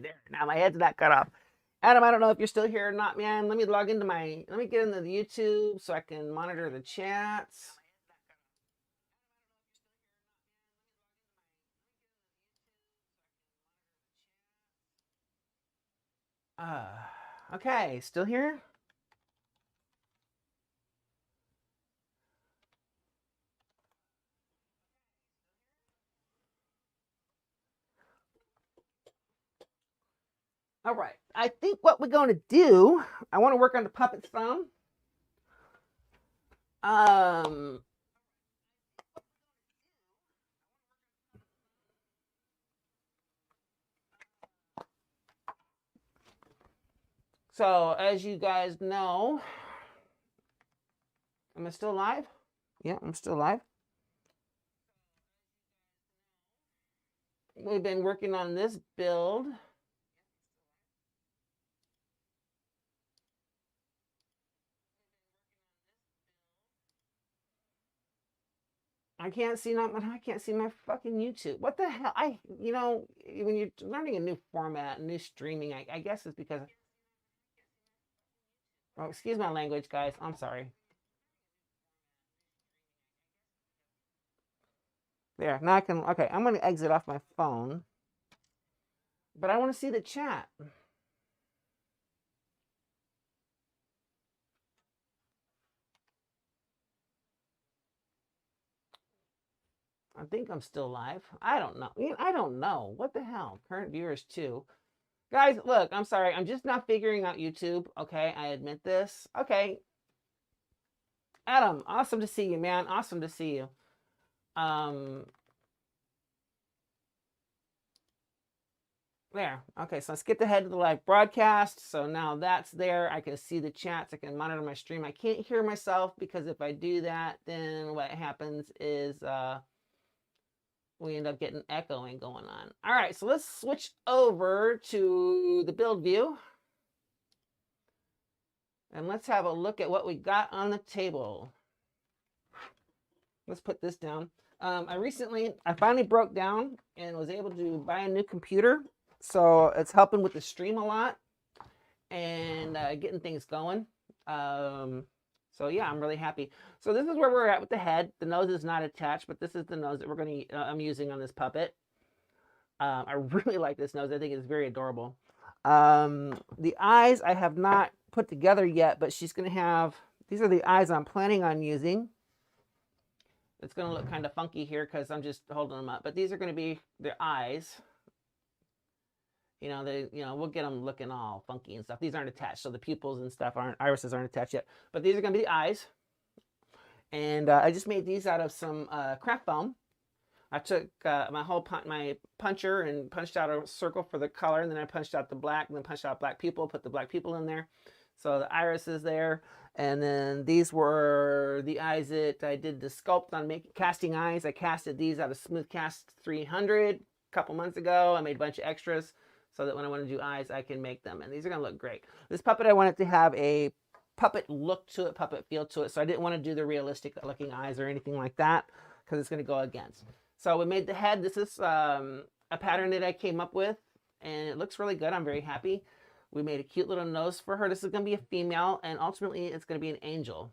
There, now my head's not cut off. Adam, I don't know if you're still here or not, man. Let me log into let me get into the YouTube so I can monitor the chats. Okay, still here? All right, I think what we're going to do, I want to work on the puppet some. So as you guys know, am I still live? Yeah, I'm still live. We've been working on this build. I can't see my fucking YouTube. What the hell? When you're learning a new format, new streaming, I guess it's because. Oh, excuse my language, guys. I'm sorry. There, now I can. Okay, I'm gonna exit off my phone, but I want to see the chat. I think I'm still live. I don't know. I don't know. What the hell? Current viewers too. Guys, look, I'm sorry. I'm just not figuring out YouTube. Okay, I admit this. Okay. Adam, awesome to see you, man. Awesome to see you. There. Okay, so let's get the head of the live broadcast. So now that's there. I can see the chats. I can monitor my stream. I can't hear myself because if I do that, then what happens is we end up getting echoing going on. All right, so let's switch over to the build view. And let's have a look at what we got on the table. Let's put this down. I finally broke down and was able to buy a new computer. So it's helping with the stream a lot and getting things going. So yeah, I'm really happy. So this is where we're at with the head. The nose is not attached, but this is the nose that I'm using on this puppet. I really like this nose. I think it's very adorable. The eyes I have not put together yet, but she's going to have, these are the eyes I'm planning on using. It's going to look kind of funky here because I'm just holding them up, but these are going to be their eyes. We'll get them looking all funky and stuff. These aren't attached, so the pupils and stuff irises aren't attached yet. But these are going to be the eyes. And I just made these out of some craft foam. I took my puncher and punched out a circle for the color, and then I punched out the black, and then punched out black pupil, put the black pupil in there. So the iris is there. And then these were the eyes that I did the sculpt on casting eyes. I casted these out of Smooth Cast 300 a couple months ago. I made a bunch of extras so that when I want to do eyes, I can make them. And these are going to look great. This puppet, I wanted to have a puppet look to it, puppet feel to it. So I didn't want to do the realistic looking eyes or anything like that because it's going to go against. So we made the head. This is a pattern that I came up with, and it looks really good. I'm very happy. We made a cute little nose for her. This is going to be a female, and ultimately it's going to be an angel.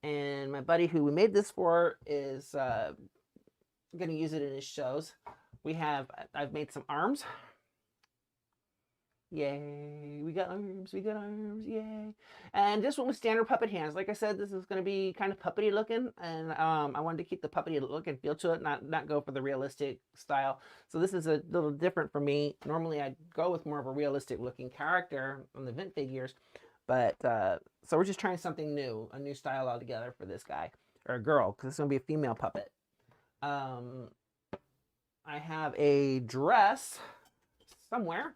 And my buddy who we made this for is going to use it in his shows. I've made some arms. Yay, we got arms, yay. And this one was standard puppet hands. Like I said, this is going to be kind of puppety looking, and I wanted to keep the puppety look and feel to it, not go for the realistic style. So this is a little different for me. Normally I'd go with more of a realistic looking character on the Vint figures, but so we're just trying something new, a new style altogether for this guy, or a girl, because it's going to be a female puppet. I have a dress somewhere.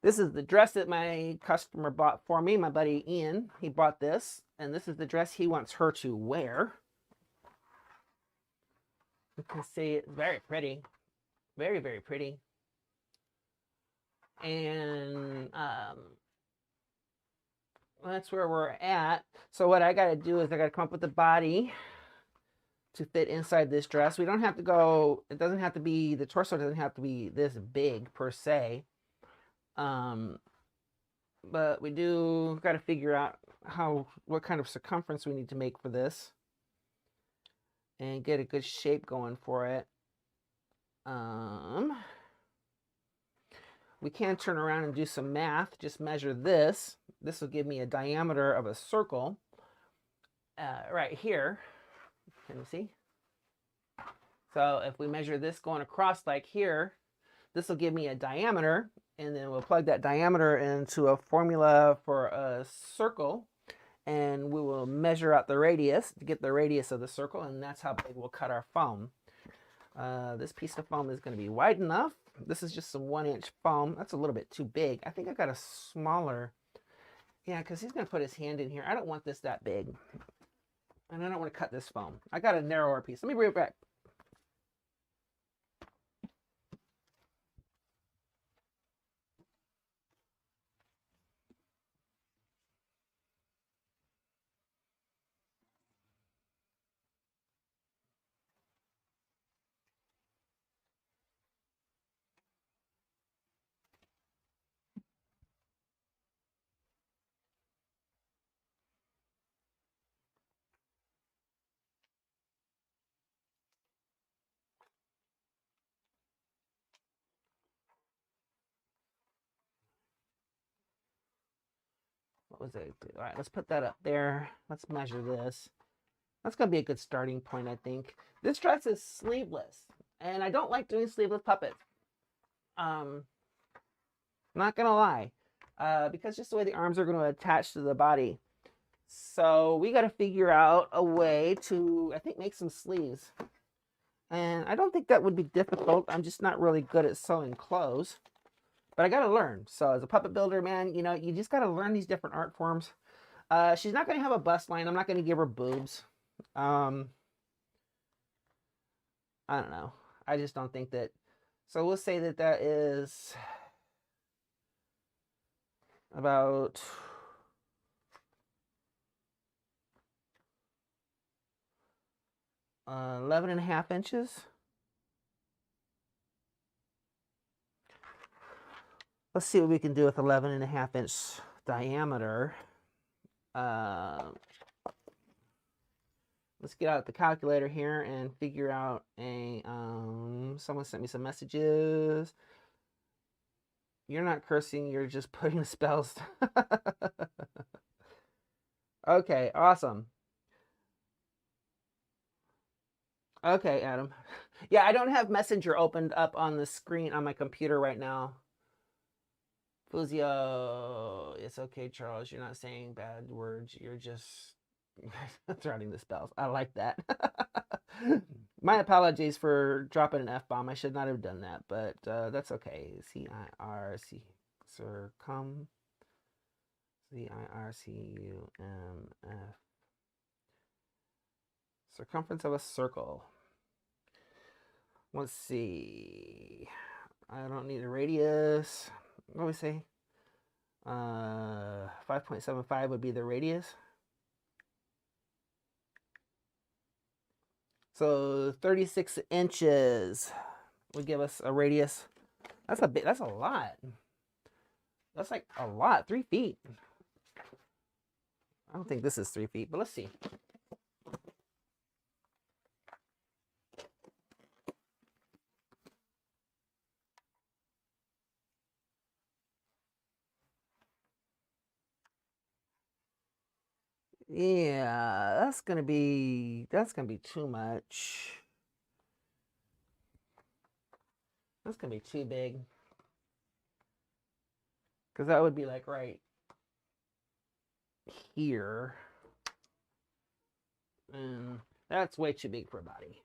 This is the dress that my customer bought for me, my buddy Ian. He bought this, and this is the dress he wants her to wear. You can see it's very pretty. Very, very pretty. And that's where we're at. So what I got to do is I got to come up with the body to fit inside this dress. We don't have to go, it doesn't have to be, the torso doesn't have to be this big per se. But we do got to figure out what kind of circumference we need to make for this and get a good shape going for it. We can turn around and do some math. Just measure this. This will give me a diameter of a circle right here. Can you see? So if we measure this going across like here, this will give me a diameter, and then we'll plug that diameter into a formula for a circle, and we will measure out the radius to get the radius of the circle, and that's how big we'll cut our foam. This piece of foam is going to be wide enough. This is just some 1-inch foam. That's a little bit too big. I think I got a smaller. Yeah, because he's going to put his hand in here. I don't want this that big. And I don't want to cut this foam. I got a narrower piece. Let me bring it back. What was it? All right, let's put that up there. Let's measure this. That's going to be a good starting point, I think. This dress is sleeveless, and I don't like doing sleeveless puppets. Not going to lie, because just the way the arms are going to attach to the body. So we got to figure out a way to, I think, make some sleeves. And I don't think that would be difficult. I'm just not really good at sewing clothes. But I got to learn. So as a puppet builder, man, you know, you just got to learn these different art forms. She's not going to have a bust line. I'm not going to give her boobs. I don't know. I just don't think that. So we'll say that that is about 11.5 inches. Let's see what we can do with 11.5 inch diameter. Let's get out the calculator here and figure out a, someone sent me some messages. You're not cursing, you're just putting the spells. Okay, awesome. Okay, Adam. Yeah, I don't have Messenger opened up on the screen on my computer right now. Fuzio, it's okay, Charles. You're not saying bad words. You're just threading the spells. I like that. My apologies for dropping an F-bomb. I should not have done that, but that's okay. C-I-R-C, circum, C-I-R-C-U-M-F, circumference of a circle. Let's see. I don't need a radius. What do we say? 5.75 would be the radius. So 36 inches would give us a radius. That's a bit. That's a lot. That's like a lot. 3 feet. I don't think this is 3 feet, but let's see. Yeah, that's gonna be too much. That's gonna be too big. Because that would be like right here. And that's way too big for a body.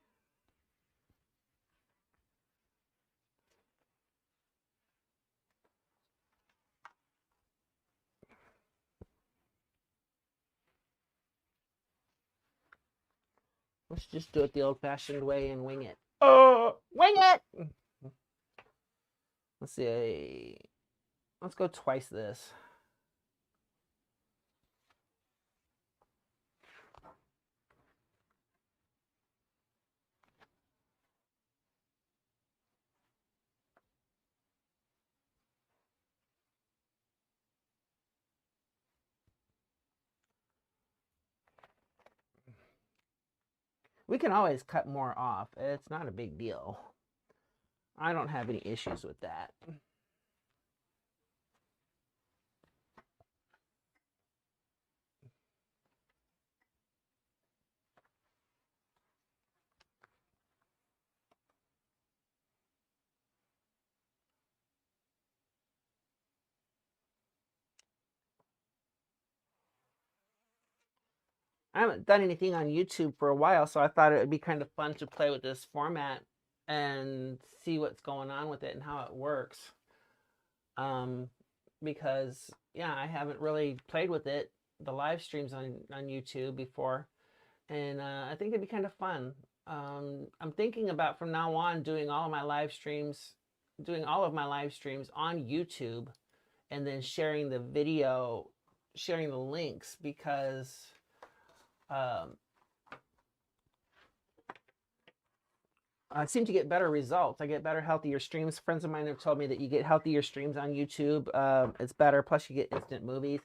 Let's just do it the old-fashioned way and wing it. Oh, wing it! Let's see. Let's go twice this. We can always cut more off. It's not a big deal. I don't have any issues with that. I haven't done anything on YouTube for a while, so I thought it would be kind of fun to play with this format and see what's going on with it and how it works. Because yeah, I haven't really played with it, the live streams on YouTube before, and I think it'd be kind of fun. I'm thinking about from now on doing all of my live streams, on YouTube, and then sharing the video, sharing the links, because I seem to get better results. I get better, healthier streams. Friends of mine have told me that you get healthier streams on YouTube. It's better. Plus, you get instant movies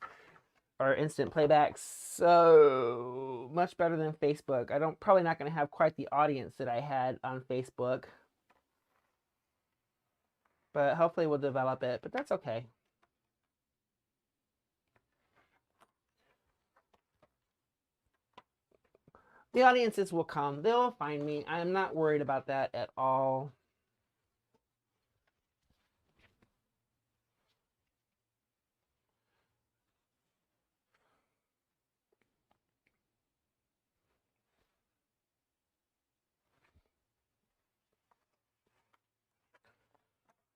or instant playbacks. So much better than Facebook. Probably not going to have quite the audience that I had on Facebook, but hopefully we'll develop it. But that's okay. The audiences will come. They'll find me. I'm not worried about that at all.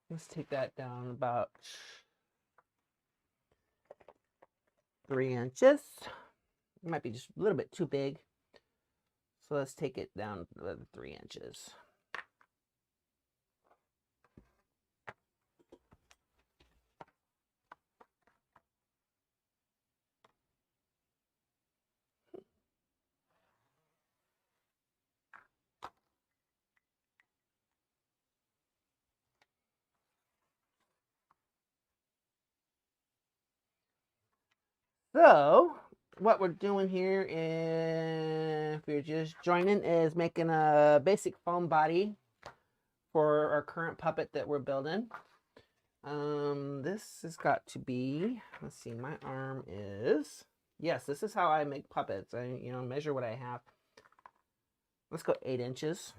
Let's take that down about 3 inches. It might be just a little bit too big. So let's take it down to 3 inches. So what we're doing here, if you're just joining, is making a basic foam body for our current puppet that we're building. This has got to be, let's see, my arm is, yes, this is how I make puppets. I measure what I have. Let's go 8 inches.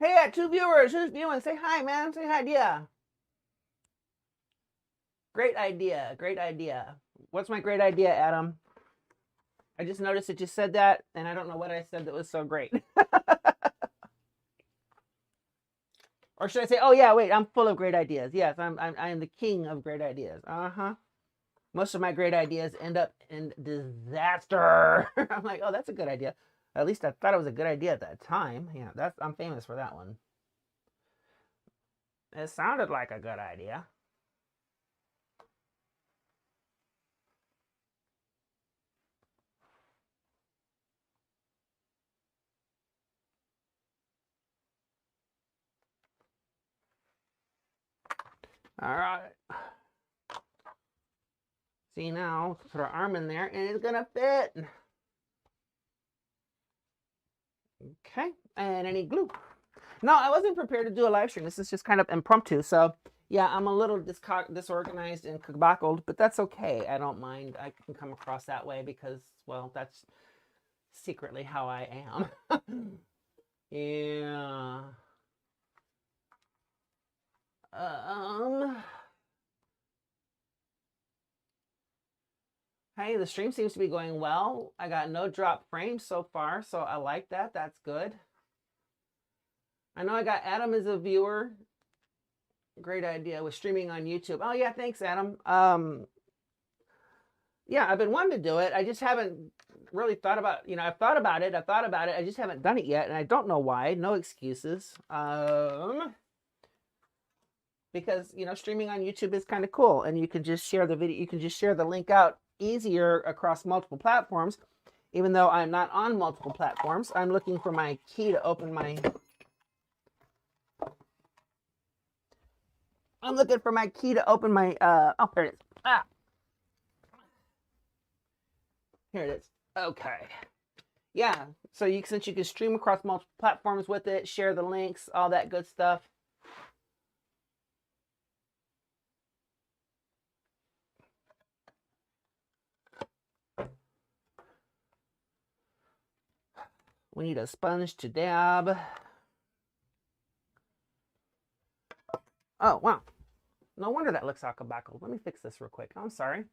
Hey, I got 2 viewers. Who's viewing? Say hi, man. Say hi, yeah. Great idea. Great idea. What's my great idea, Adam? I just noticed it just said that, and I don't know what I said that was so great. Or should I say, oh yeah, wait, I'm full of great ideas. Yes, I am the king of great ideas. Most of my great ideas end up in disaster. I'm like, oh, that's a good idea. At least I thought it was a good idea at that time. Yeah, I'm famous for that one. It sounded like a good idea. All right. See, now put our arm in there and it's gonna fit. Okay, and I need glue. No, I wasn't prepared to do a live stream. This is just kind of impromptu. So yeah, I'm a little disorganized and kabackled, but that's okay. I don't mind. I can come across that way because, well, that's secretly how I am. Yeah. Hey, the stream seems to be going well. I got no drop frames so far, so I like that. That's good. I know I got Adam as a viewer. Great idea with streaming on YouTube. Oh yeah, thanks, Adam. Yeah, I've been wanting to do it. I just haven't really thought about, I've thought about it. I just haven't done it yet, and I don't know why. No excuses. Because, streaming on YouTube is kind of cool, and you can just share the video. You can just share the link out easier across multiple platforms. Even though I'm not on multiple platforms, I'm looking for my key to open my. I'm looking for my key to open my. Oh, here it is. Ah. Here it is. Okay. Yeah. So since you can stream across multiple platforms with it, share the links, all that good stuff. We need a sponge to dab. Oh, wow. No wonder that looks alkabackled. Let me fix this real quick. I'm sorry.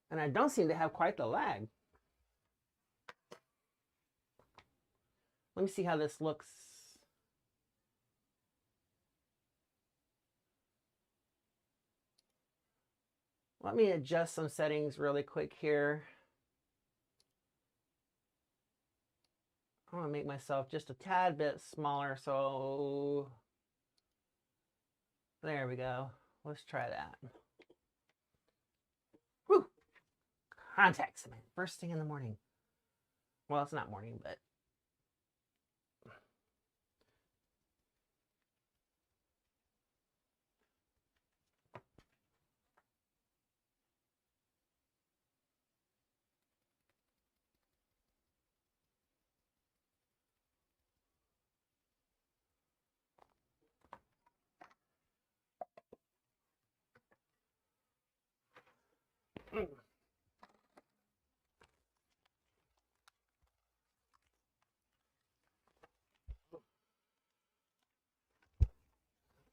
And I don't seem to have quite the lag. Let me see how this looks. Let me adjust some settings really quick here. I want to make myself just a tad bit smaller, so there we go. Let's try that. Whew. Contacts, man. First thing in the morning. Well, it's not morning, but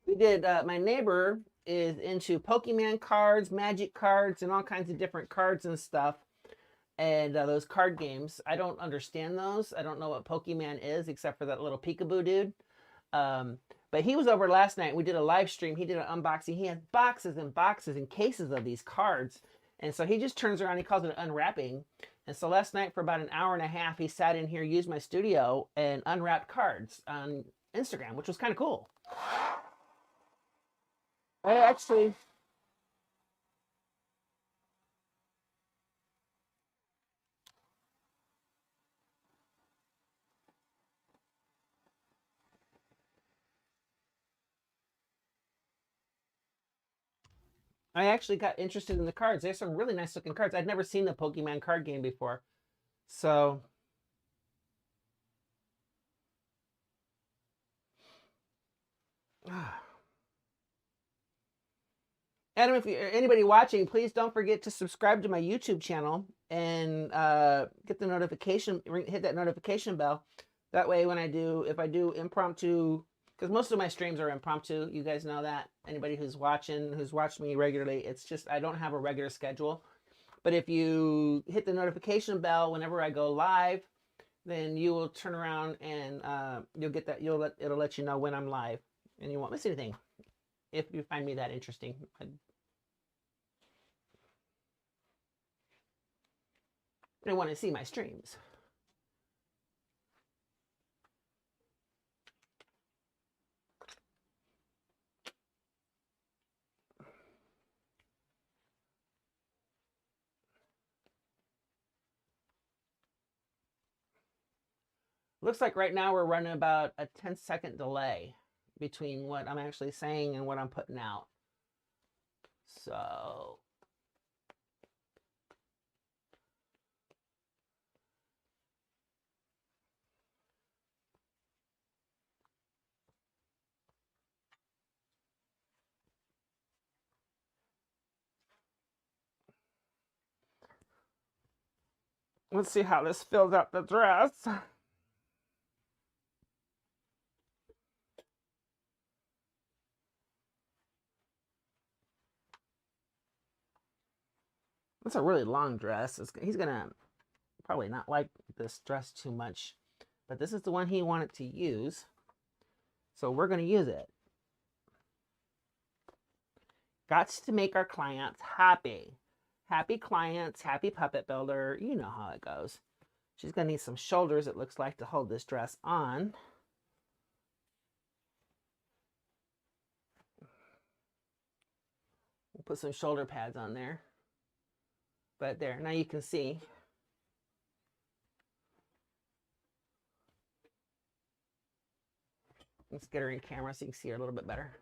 we did. My neighbor is into Pokemon cards, Magic cards, and all kinds of different cards and stuff. And those card games, I don't understand those. I don't know what Pokemon is except for that little peekaboo dude. But he was over last night. We did a live stream. He did an unboxing. He has boxes and boxes and cases of these cards. And so he just turns around. He calls it unwrapping. And so last night for about an hour and a half, he sat in here, used my studio, and unwrapped cards on Instagram, which was kind of cool. I actually got interested in the cards. There's some really nice looking cards. I'd never seen the Pokemon card game before. So Adam, if you're anybody watching, please don't forget to subscribe to my YouTube channel and get the notification, hit that notification bell. That way, if I do impromptu, because most of my streams are impromptu, you guys know that. Anybody who's watched me regularly, it's just I don't have a regular schedule. But if you hit the notification bell whenever I go live, then you will turn around and you'll get that. It'll let you know when I'm live, and you won't miss anything if you find me that interesting. I want to see my streams. Looks like right now we're running about a 10-second delay between what I'm actually saying and what I'm putting out. So Let's see how this fills out the dress. It's a really long dress. He's gonna probably not like this dress too much, but this is the one he wanted to use, so we're gonna use it. Got to make our clients happy. Happy clients, happy puppet builder. You know how it goes. She's gonna need some shoulders, it looks like, to hold this dress on. We'll put some shoulder pads on there. But there, now you can see. Let's get her in camera so you can see her a little bit better.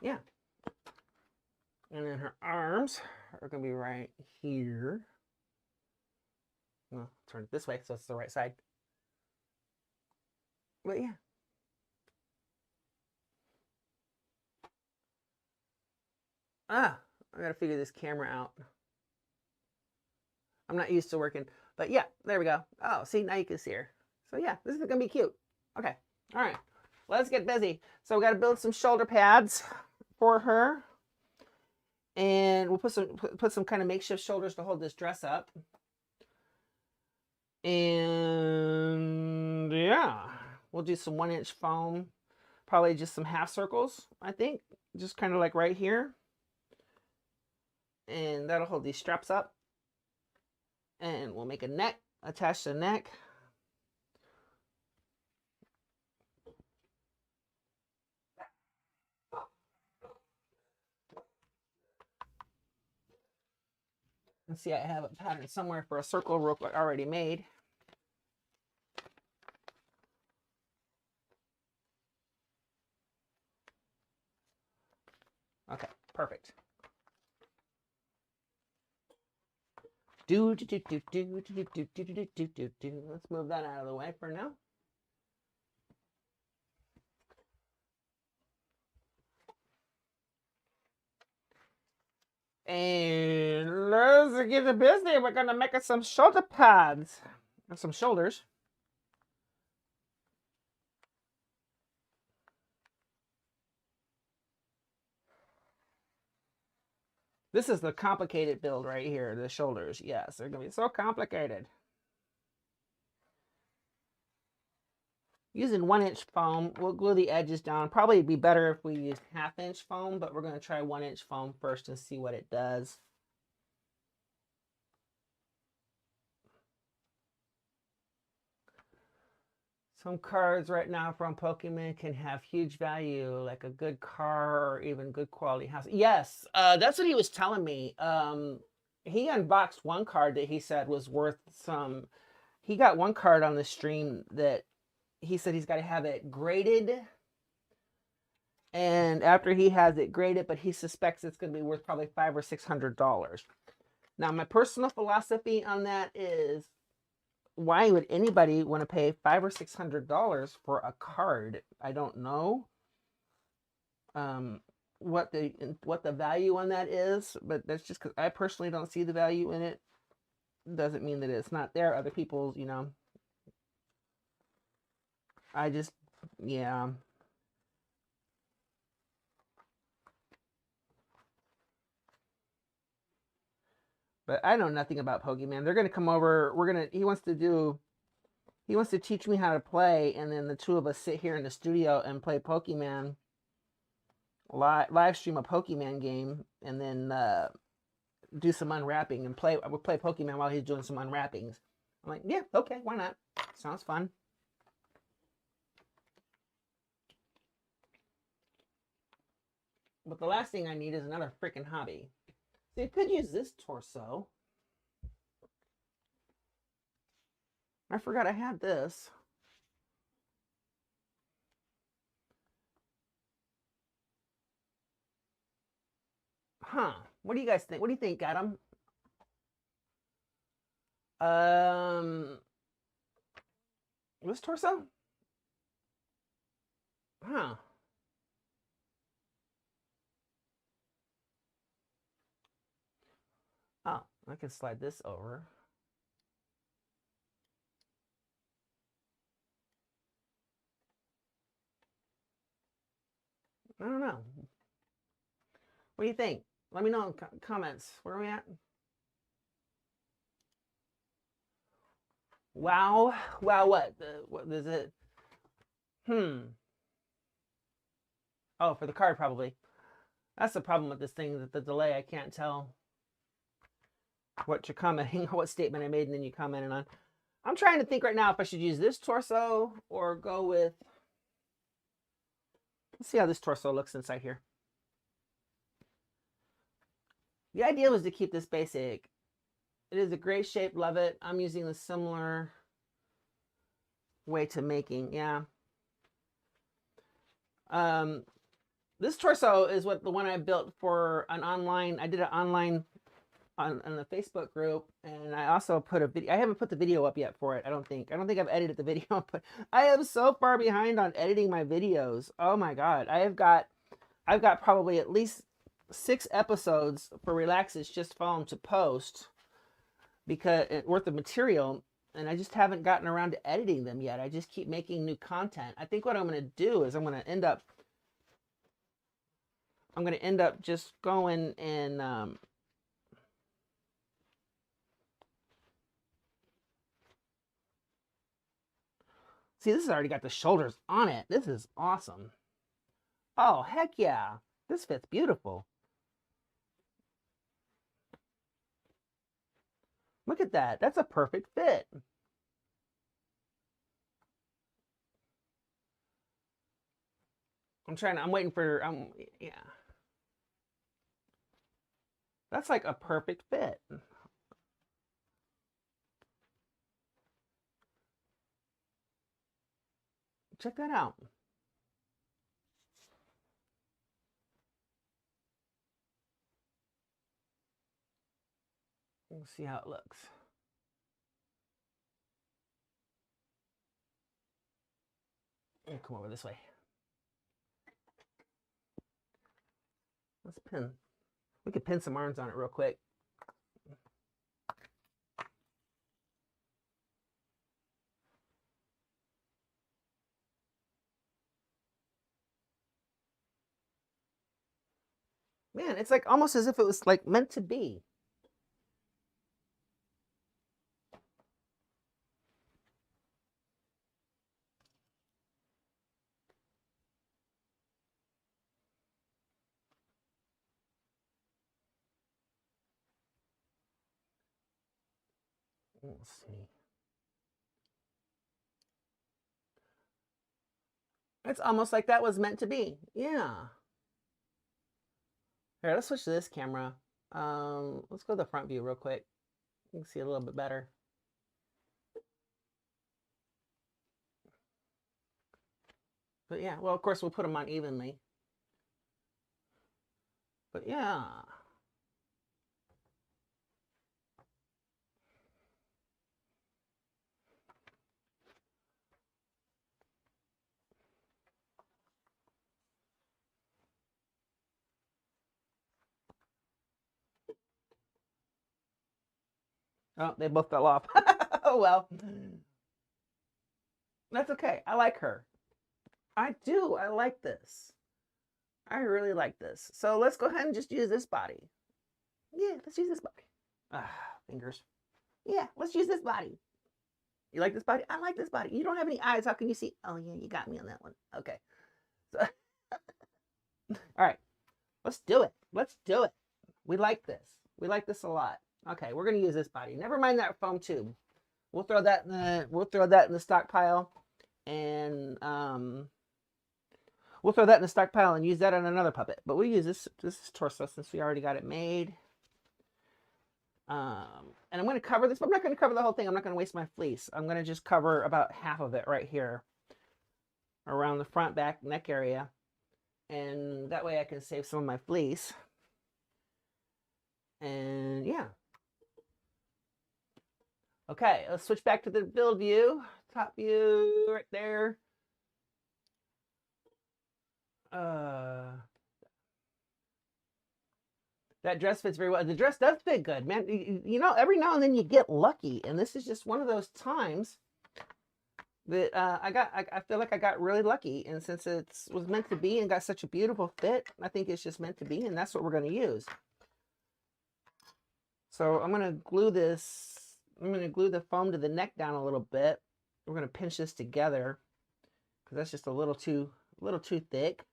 Yeah. And then her arms are going to be right here. Well, turn it this way so it's the right side. But yeah. I got to figure this camera out. I'm not used to working. But yeah, there we go. Oh, see, now you can see her. So yeah, this is going to be cute. Okay. All right. Let's get busy. So we got to build some shoulder pads for her. And we'll put some kind of makeshift shoulders to hold this dress up. And yeah, we'll do some 1-inch foam. Probably just some half circles, I think. Just kind of like right here. And that'll hold these straps up. And we'll make a neck, attach the neck. Let's see, I have a pattern somewhere for a circle rope already made. Okay, perfect. Let's move that out of the way for now. And let's get busy. We're gonna make us some shoulder pads and some shoulders. This is the complicated build right here, the shoulders. Yes, they're gonna be so complicated. Using 1-inch foam, we'll glue the edges down. Probably it'd be better if we used 1/2-inch foam, but we're gonna try 1-inch foam first and see what it does. Some cards right now from Pokemon can have huge value, like a good car or even good quality house. Yes, that's what he was telling me. He unboxed one card that he said was worth some. He got one card on the stream that he said he's got to have it graded. And after he has it graded, but he suspects it's going to be worth probably $500 or $600. Now, my personal philosophy on that is, why would anybody want to pay $500 or $600 for a card? I don't know what the value on that is, but that's just because I personally don't see the value in it. Doesn't mean that it's not there. Other people, you know, I just, yeah. But I know nothing about Pokemon. They're gonna come over. He wants to teach me how to play, and then the two of us sit here in the studio and play Pokemon. Live stream a Pokemon game, and then do some unwrapping and we'll play Pokemon while he's doing some unwrappings. I'm like, yeah, okay, why not? Sounds fun. But the last thing I need is another freaking hobby. See, I could use this torso. I forgot I had this. Huh. What do you guys think? What do you think, Adam? This torso? Huh. Oh, I can slide this over. I don't know. What do you think? Let me know in comments. Where are we at? Wow. Wow, what is it? Oh, for the card, probably. That's the problem with this thing, that the delay, I can't tell what you're commenting, what statement I made, and then you commented on. I'm trying to think right now if I should use this torso or go with... Let's see how this torso looks inside here. The idea was to keep this basic. It is a great shape, love it. I'm using a similar way to making, yeah. This torso is the one I built for an online, I did an online on the Facebook group, and I also put a video. I haven't put the video up yet for it. I don't think I've edited the video, but I am so far behind on editing my videos. Oh my God. I've got probably at least 6 episodes for Relaxes Just Phone to post, because worth of material, and I just haven't gotten around to editing them yet. I just keep making new content. I think what I'm going to do is I'm going to end up just going and see, this has already got the shoulders on it. This is awesome. Oh, heck yeah. This fits beautiful. Look at that. That's a perfect fit. I'm waiting for, yeah. That's like a perfect fit. Check that out. We'll see how it looks. Come over this way. Let's pin. We could pin some arms on it real quick. Man, it's like almost as if it was like meant to be. Let's see. It's almost like that was meant to be. Yeah. Here, let's switch to this camera. Let's go to the front view real quick. You can see a little bit better. But yeah, well, of course, we'll put them on evenly. But yeah. Oh, they both fell off. Oh, well. That's okay. I like her. I do. I like this. I really like this. So let's go ahead and just use this body. Yeah, let's use this body. Ah, fingers. Yeah, let's use this body. You like this body? I like this body. You don't have any eyes. How can you see? Oh, yeah, you got me on that one. Okay. So, all right. Let's do it. Let's do it. We like this. We like this a lot. Okay, we're gonna use this body. Never mind that foam tube. We'll throw that in the stockpile, and we'll throw that in the stockpile and use that on another puppet. But we'll use this torso since we already got it made. And I'm going to cover this, but I'm not going to cover the whole thing. I'm not going to waste my fleece. I'm going to just cover about half of it right here around the front, back, neck area. And that way I can save some of my fleece. And yeah. Okay, let's switch back to the build view. Top view right there. That dress fits very well. The dress does fit good, man. You know, every now and then you get lucky, and this is just one of those times that I feel like I got really lucky, and since it was meant to be and got such a beautiful fit, I think it's just meant to be, and that's what we're going to use. So I'm going to glue this. I'm going to glue the foam to the neck down a little bit. We're going to pinch this together because that's just a little too thick.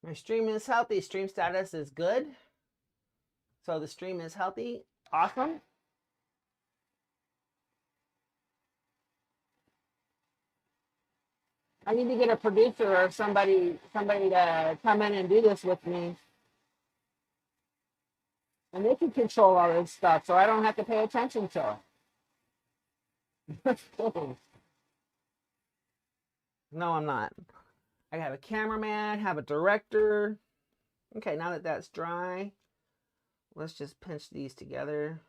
My stream is healthy. Stream status is good. So the stream is healthy. Awesome. I need to get a producer or somebody to come in and do this with me. And they can control all this stuff so I don't have to pay attention to it. No, I'm not. I have a cameraman, have a director. Okay, now that that's dry, let's just pinch these together.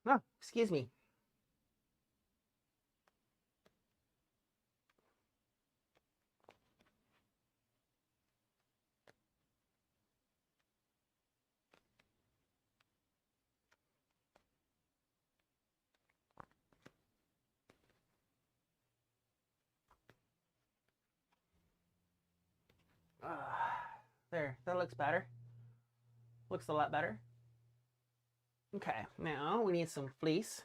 Oh, excuse me. There, that looks better. Looks a lot better. Okay, now we need some fleece.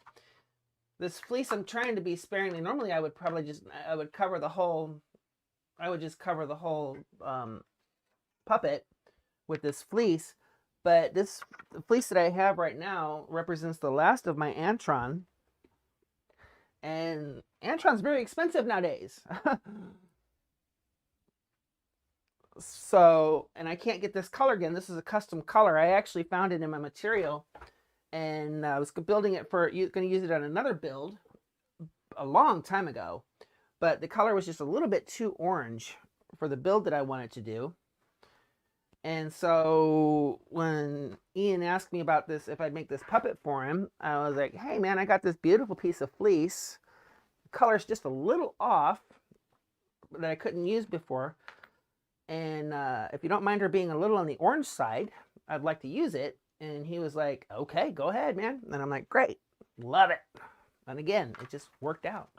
This fleece I'm trying to be sparingly. Normally I would probably just, I would cover the whole, I would just cover the whole puppet with this fleece. But this fleece that I have right now represents the last of my Antron. And Antron's very expensive nowadays. So, and I can't get this color again. This is a custom color. I actually found it in my material, and I was building it for, going to use it on another build a long time ago, but the color was just a little bit too orange for the build that I wanted to do. And so when Ian asked me about this, if I'd make this puppet for him, I was like, hey man, I got this beautiful piece of fleece. The color's just a little off that I couldn't use before. And if you don't mind her being a little on the orange side, I'd like to use it. And he was like, okay, go ahead, man. And I'm like, great, love it. And again, it just worked out.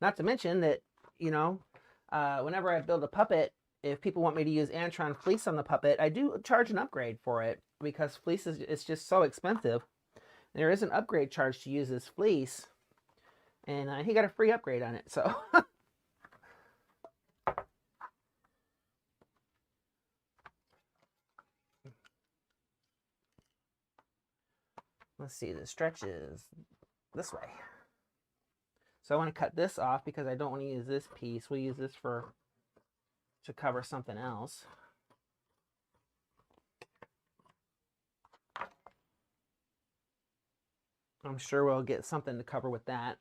Not to mention that, you know, whenever I build a puppet, if people want me to use Antron fleece on the puppet, I do charge an upgrade for it because fleece is it's just so expensive. There is an upgrade charge to use this fleece. And he got a free upgrade on it, so... Let's see, the stretch is this way. So I want to cut this off because I don't want to use this piece. We'll use this to cover something else. I'm sure we'll get something to cover with that.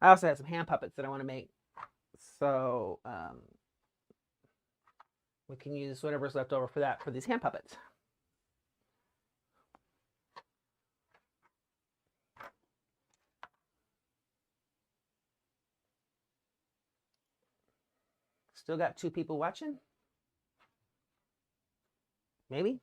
I also have some hand puppets that I want to make. So we can use whatever's left over for that for these hand puppets. Still got 2 people watching? Maybe?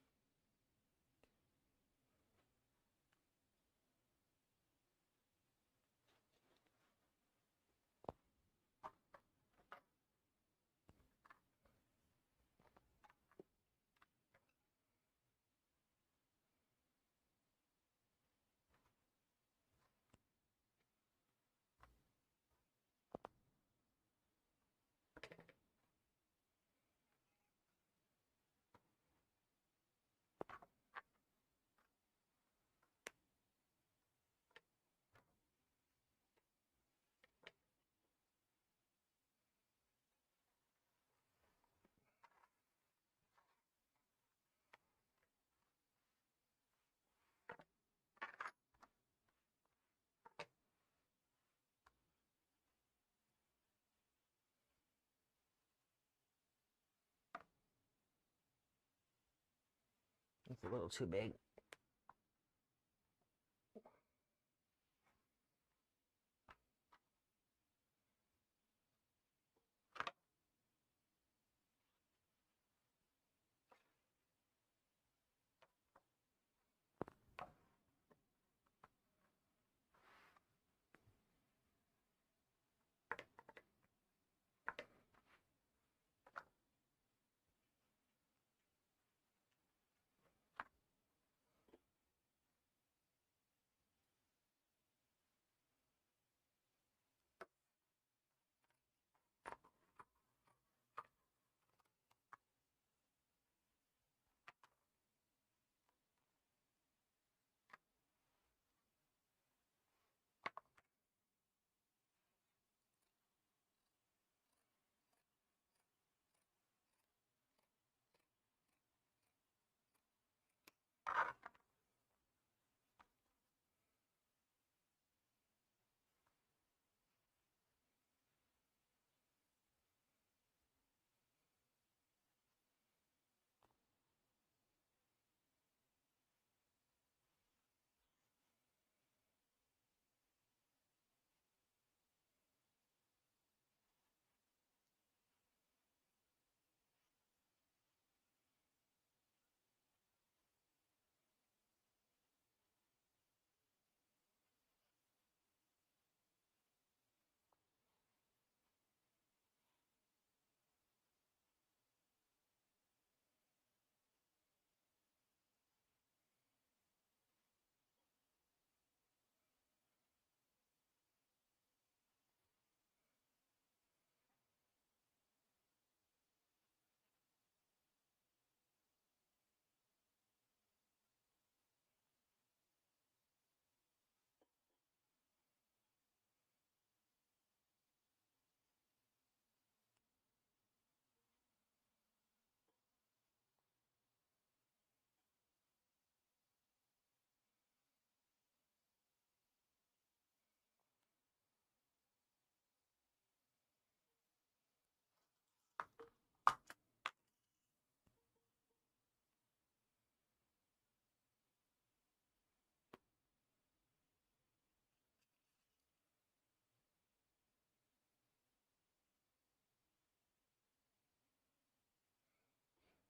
It's a little too big.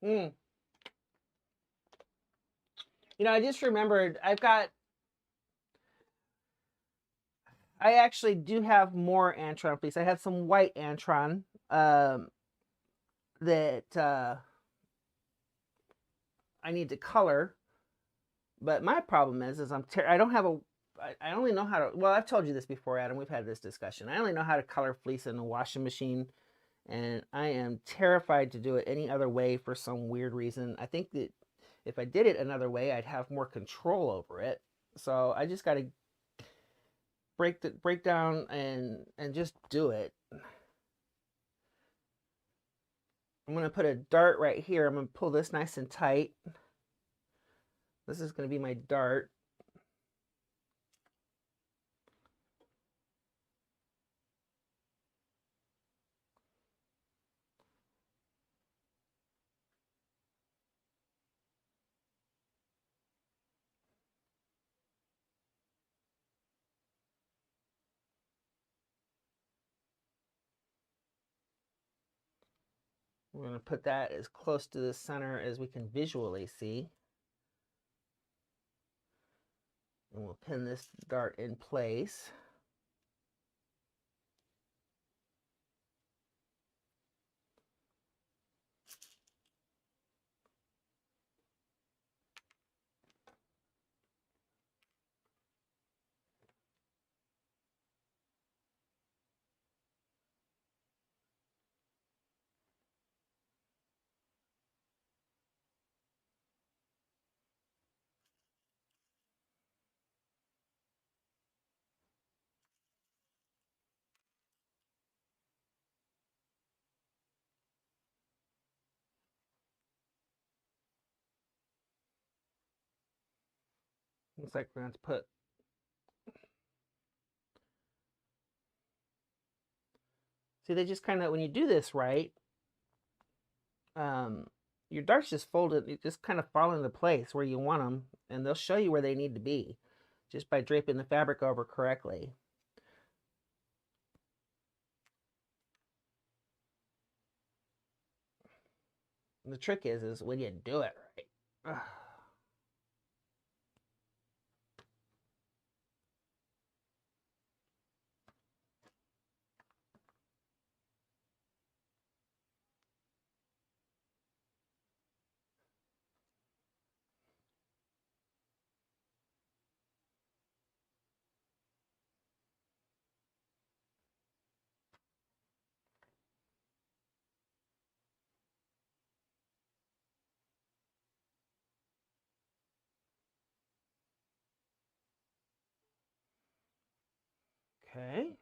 Mm. You know, I just remembered I actually do have more Antron fleece. I have some white Antron that I need to color. But my problem is I don't have I only know how to. Well, I've told you this before, Adam. We've had this discussion. I only know how to color fleece in the washing machine, and I am terrified to do it any other way for some weird reason. I think that if I did it another way, I'd have more control over it. So I just got to break down and just do it. I'm going to put a dart right here. I'm going to pull this nice and tight. This is going to be my dart. We're going to put that as close to the center as we can visually see. And we'll pin this dart in place. Looks like we're going to put see, they just kind of, when you do this right, your darts just fold it, just kind of fall into place where you want them, and they'll show you where they need to be just by draping the fabric over correctly. And the trick is when you do it right. Okay.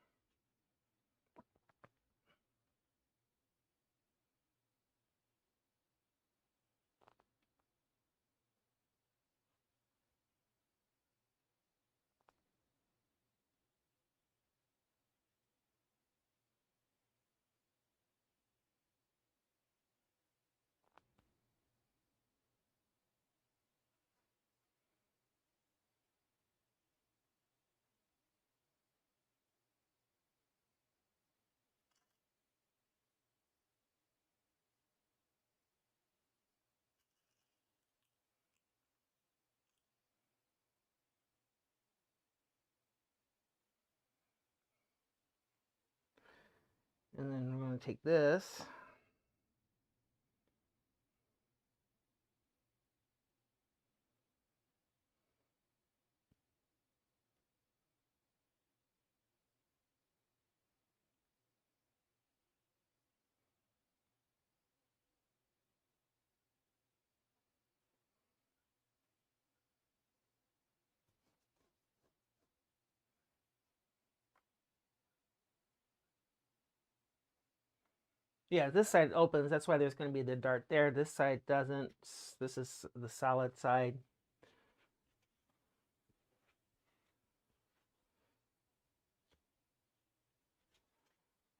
And then we're going to take this. Yeah, this side opens. That's why there's going to be the dart there. This side doesn't. This is the solid side.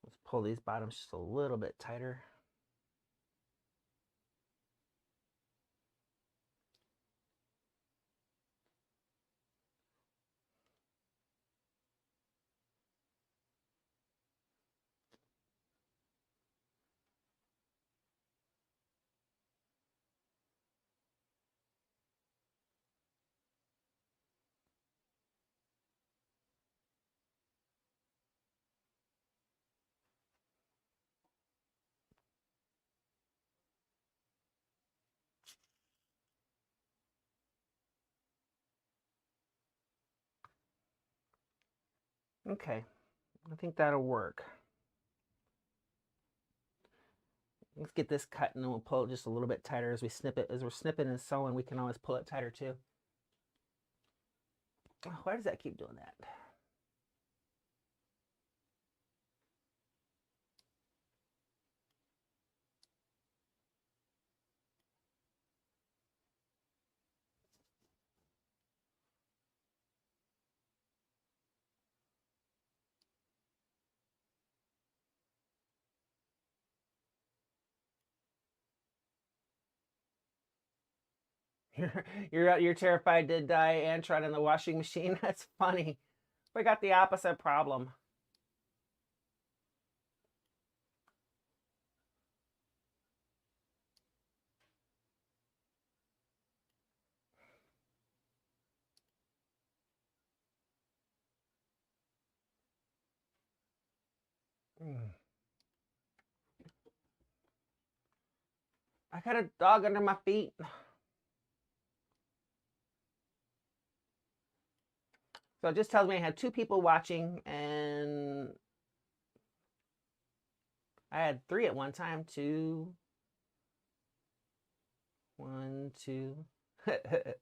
Let's pull these bottoms just a little bit tighter. Okay, I think that'll work. Let's get this cut and then we'll pull it just a little bit tighter as we snip it. As we're snipping and sewing, we can always pull it tighter too. Oh, why does that keep doing that? You're terrified to die and try it in the washing machine. That's funny. We got the opposite problem. I got a dog under my feet. So it just tells me I had 2 people watching, and I had 3 at one time. 2, 1, 2. This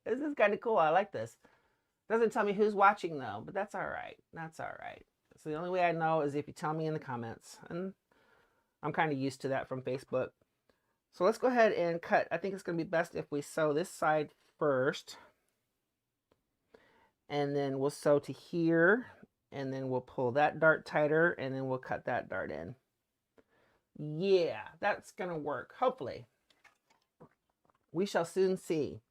is kind of cool. I like this. Doesn't tell me who's watching though, but that's all right. That's all right. So the only way I know is if you tell me in the comments, and I'm kind of used to that from Facebook. So let's go ahead and cut. I think it's going to be best if we sew this side first, and then we'll sew to here, and then we'll pull that dart tighter, and then we'll cut that dart in. Yeah, that's going to work, hopefully. We shall soon see.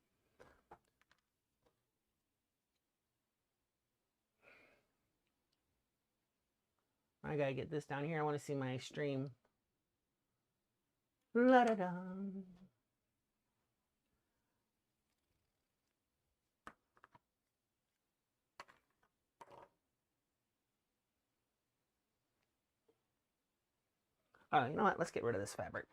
I gotta get this down here. I want to see my stream. La-da-da. Oh, you know what? Let's get rid of this fabric.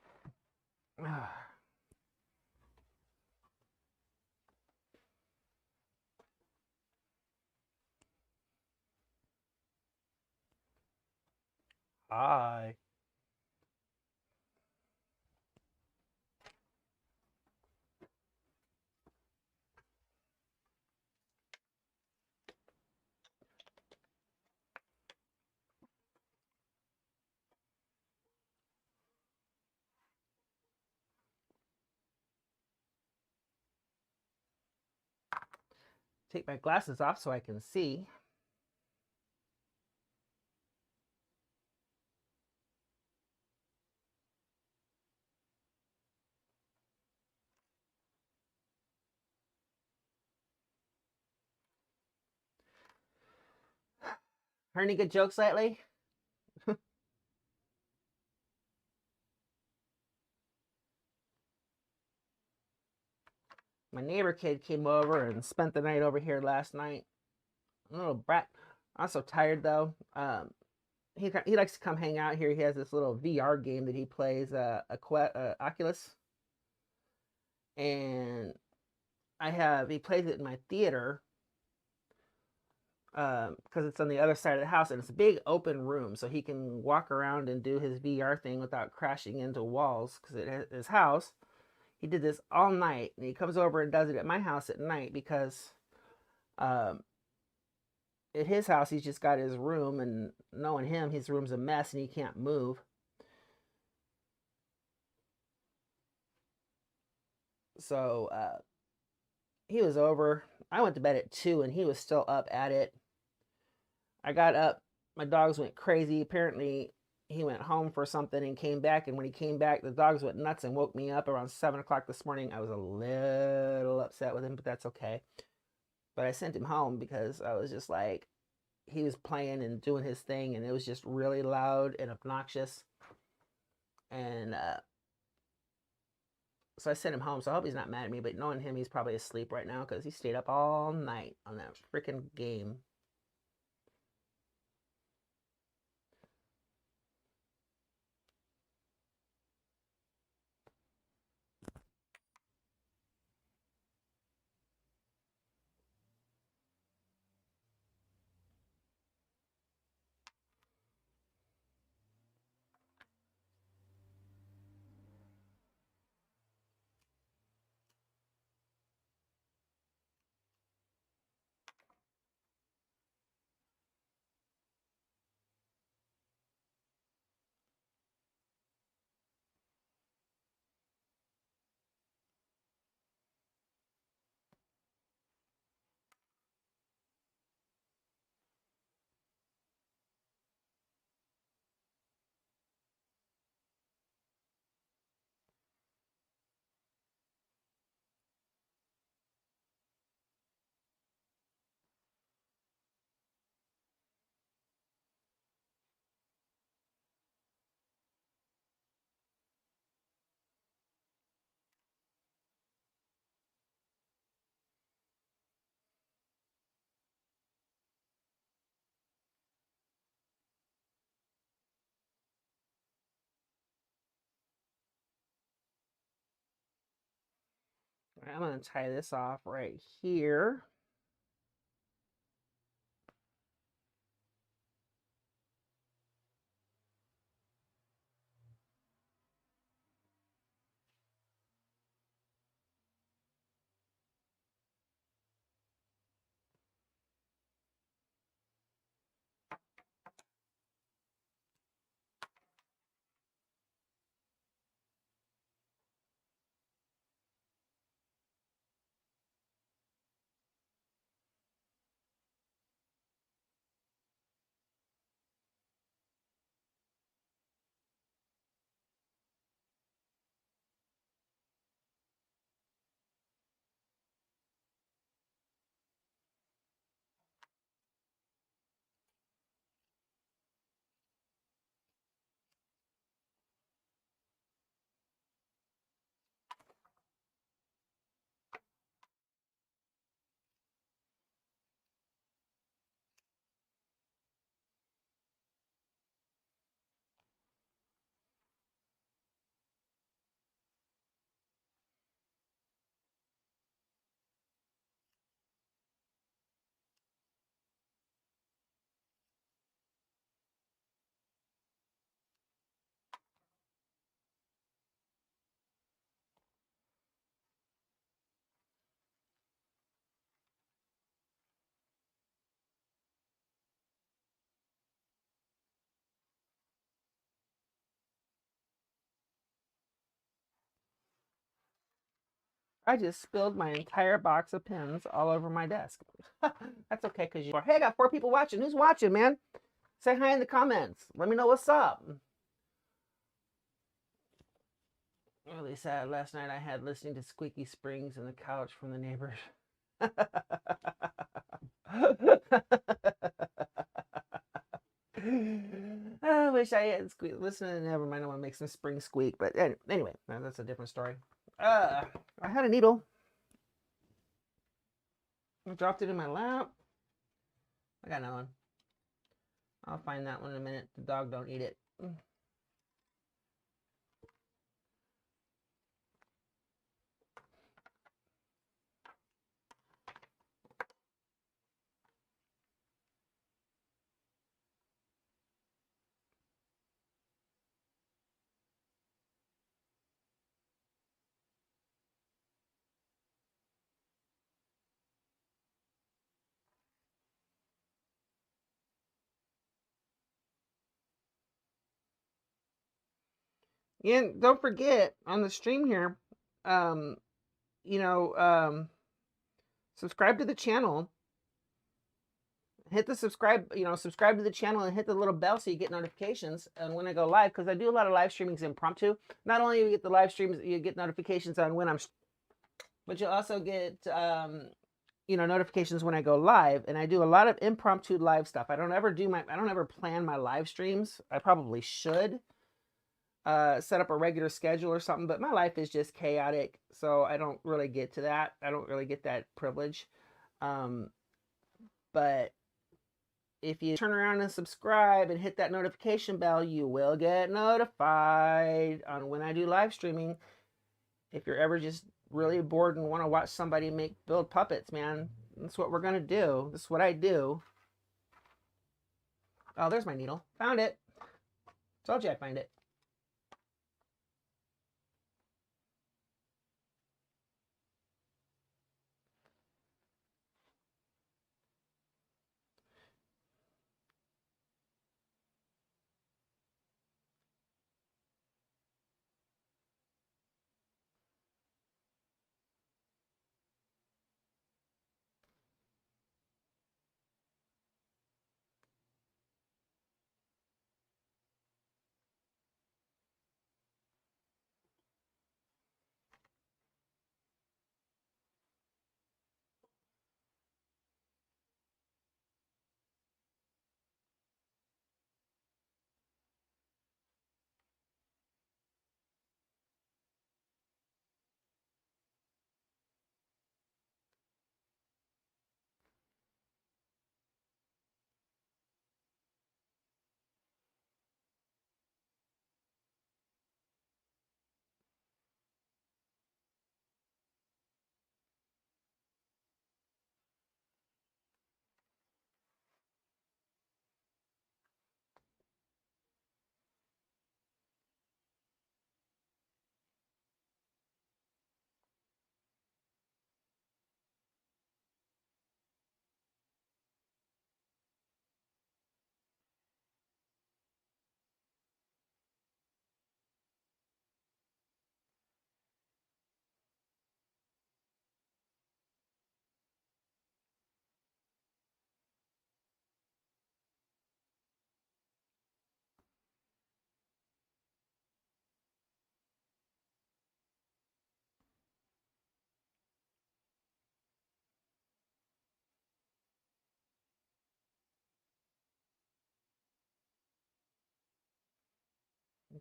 Hi. Take my glasses off so I can see. Heard any good jokes lately? My neighbor kid came over and spent the night over here last night. A little brat. I'm so tired though. He likes to come hang out here. He has this little VR game that he plays, Oculus, and he plays it in my theater because it's on the other side of the house, and it's a big open room, so he can walk around and do his VR thing without crashing into walls. Because his house, he did this all night, and he comes over and does it at my house at night because at his house he's just got his room, and knowing him, his room's a mess and he can't move. So he was over. I went to bed at 2 and he was still up at it. I got up. My dogs went crazy. Apparently, he went home for something and came back. And when he came back, the dogs went nuts and woke me up around 7 o'clock this morning. I was a little upset with him, but that's okay. But I sent him home because I was just like, he was playing and doing his thing, and it was just really loud and obnoxious. And so I sent him home. So I hope he's not mad at me. But knowing him, he's probably asleep right now because he stayed up all night on that freaking game. I'm going to tie this off right here. I just spilled my entire box of pins all over my desk. That's okay, because hey, I got 4 people watching. Who's watching, man? Say hi in the comments. Let me know what's up. Really sad. Last night I had listening to squeaky springs in the couch from the neighbors. I wish I had listen. Never mind. I want to make some spring squeak, but anyway, that's a different story. I had a needle. I dropped it in my lap. I got another one. I'll find that one in a minute. The dog don't eat it. And don't forget on the stream here, um, you know, subscribe to the channel. Hit the subscribe to the channel and hit the little bell so you get notifications and when I go live, because I do a lot of live streamings impromptu. Not only do you get the live streams, you get notifications on when I'm, but you'll also get notifications when I go live. And I do a lot of impromptu live stuff. I don't ever plan my live streams. I probably should set up a regular schedule or something, but my life is just chaotic, so I don't really get to that. I don't really get that privilege. But if you turn around and subscribe and hit that notification bell, you will get notified on when I do live streaming. If you're ever just really bored and want to watch somebody build puppets, man, that's what we're gonna do. This is what I do. Oh, there's my needle. Found it. Told you I'd find it.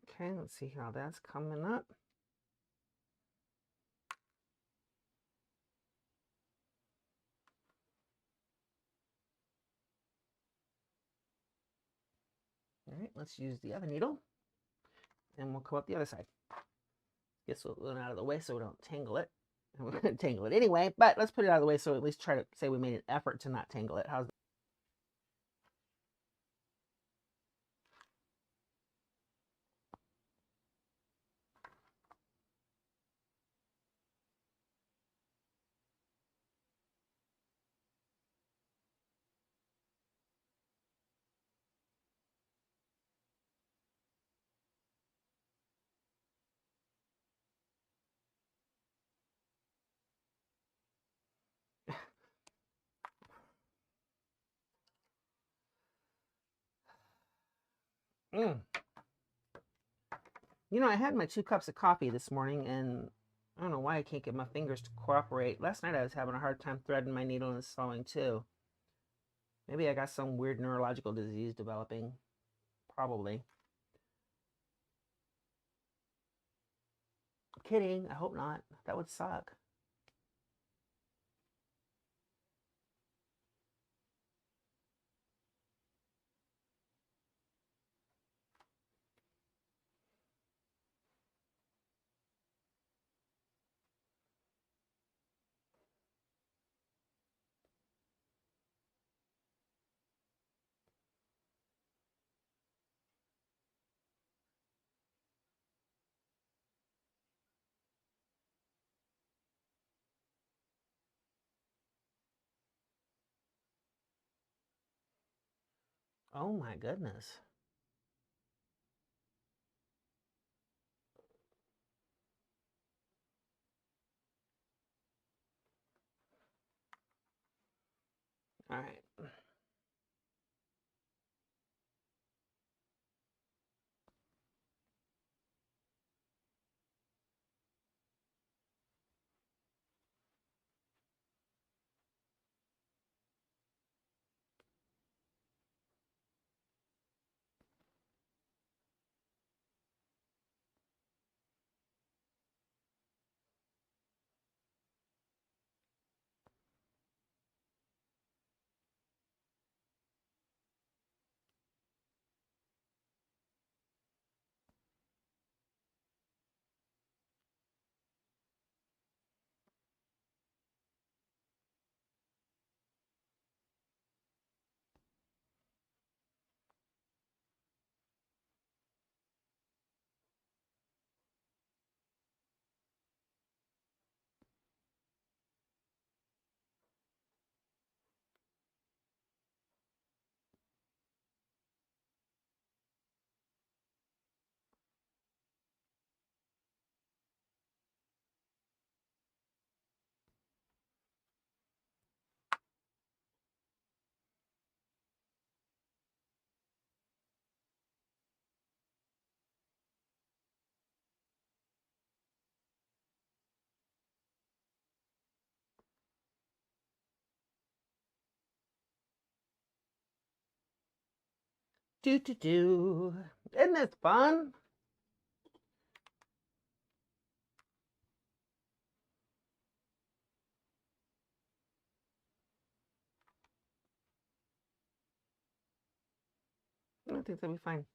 Okay, let's see how that's coming up. All right, let's use the other needle, and we'll come up the other side. Guess we'll get it out of the way so we don't tangle it. And we're going to tangle it anyway, but let's put it out of the way so at least try to say we made an effort to not tangle it. How's that? Mm. You know, I had my 2 cups of coffee this morning, and I don't know why I can't get my fingers to cooperate. Last night I was having a hard time threading my needle and sewing too. Maybe I got some weird neurological disease developing. Probably. Kidding. I hope not. That would suck. Oh my goodness. All right. Do do do. Isn't this fun? I think that'll be fine.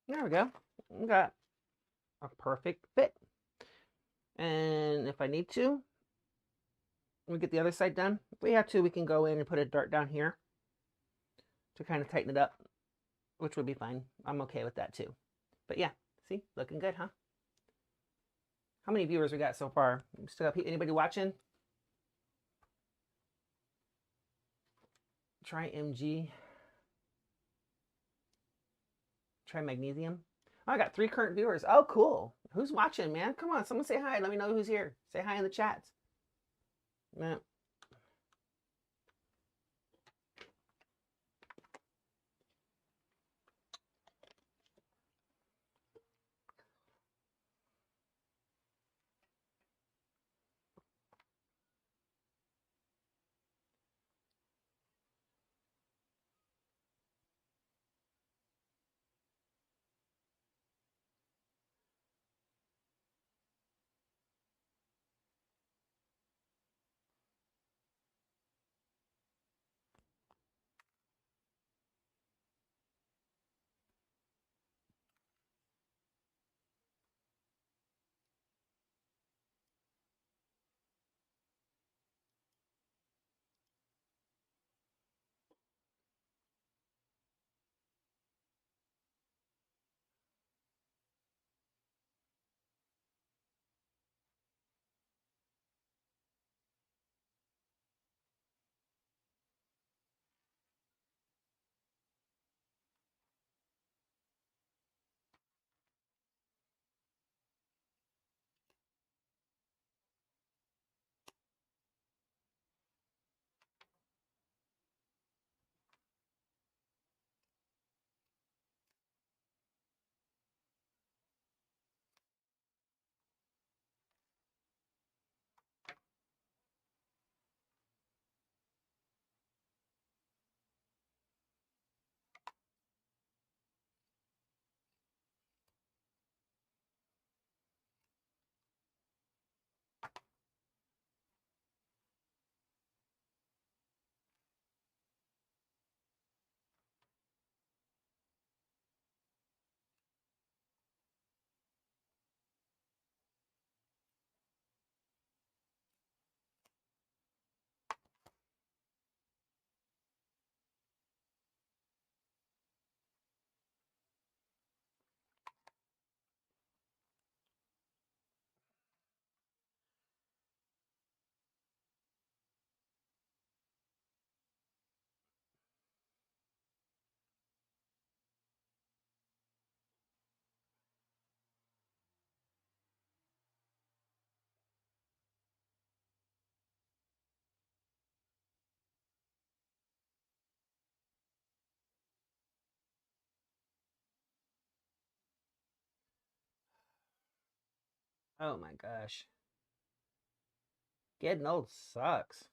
There we go. We got a perfect fit. And if I need to, we get the other side done. If we have to, we can go in and put a dart down here to kind of tighten it up, which would be fine. I'm okay with that too. But yeah, see, looking good, huh? How many viewers we got so far? Still got anybody watching? Try MG. Try magnesium. Oh, I got 3 current viewers. Oh, cool. Who's watching, man? Come on, someone say hi. Let me know who's here. Say hi in the chats. Man. Oh my gosh. Getting old sucks.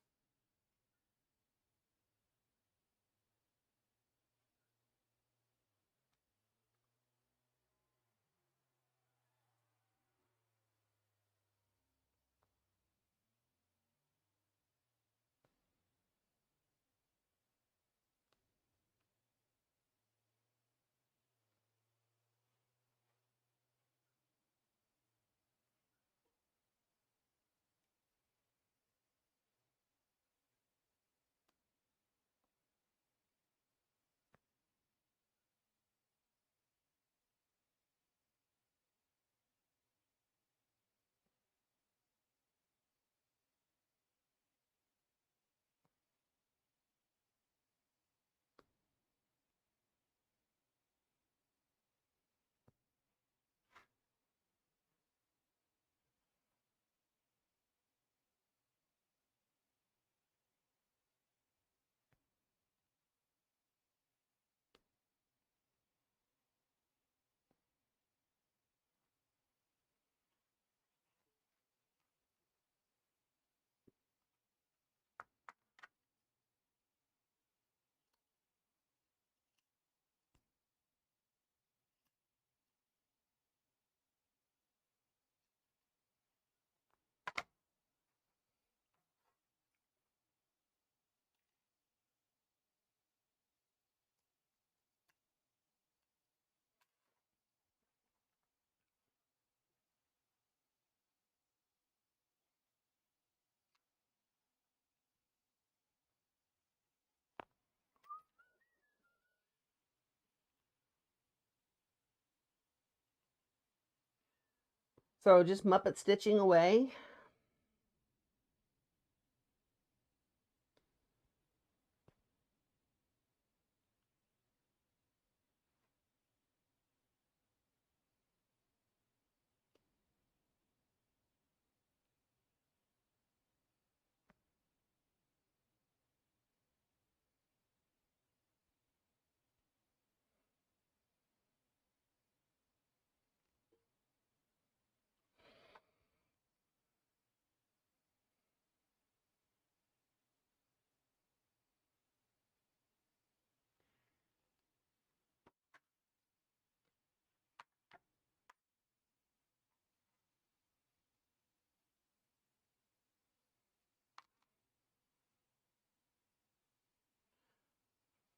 So just Muppet stitching away.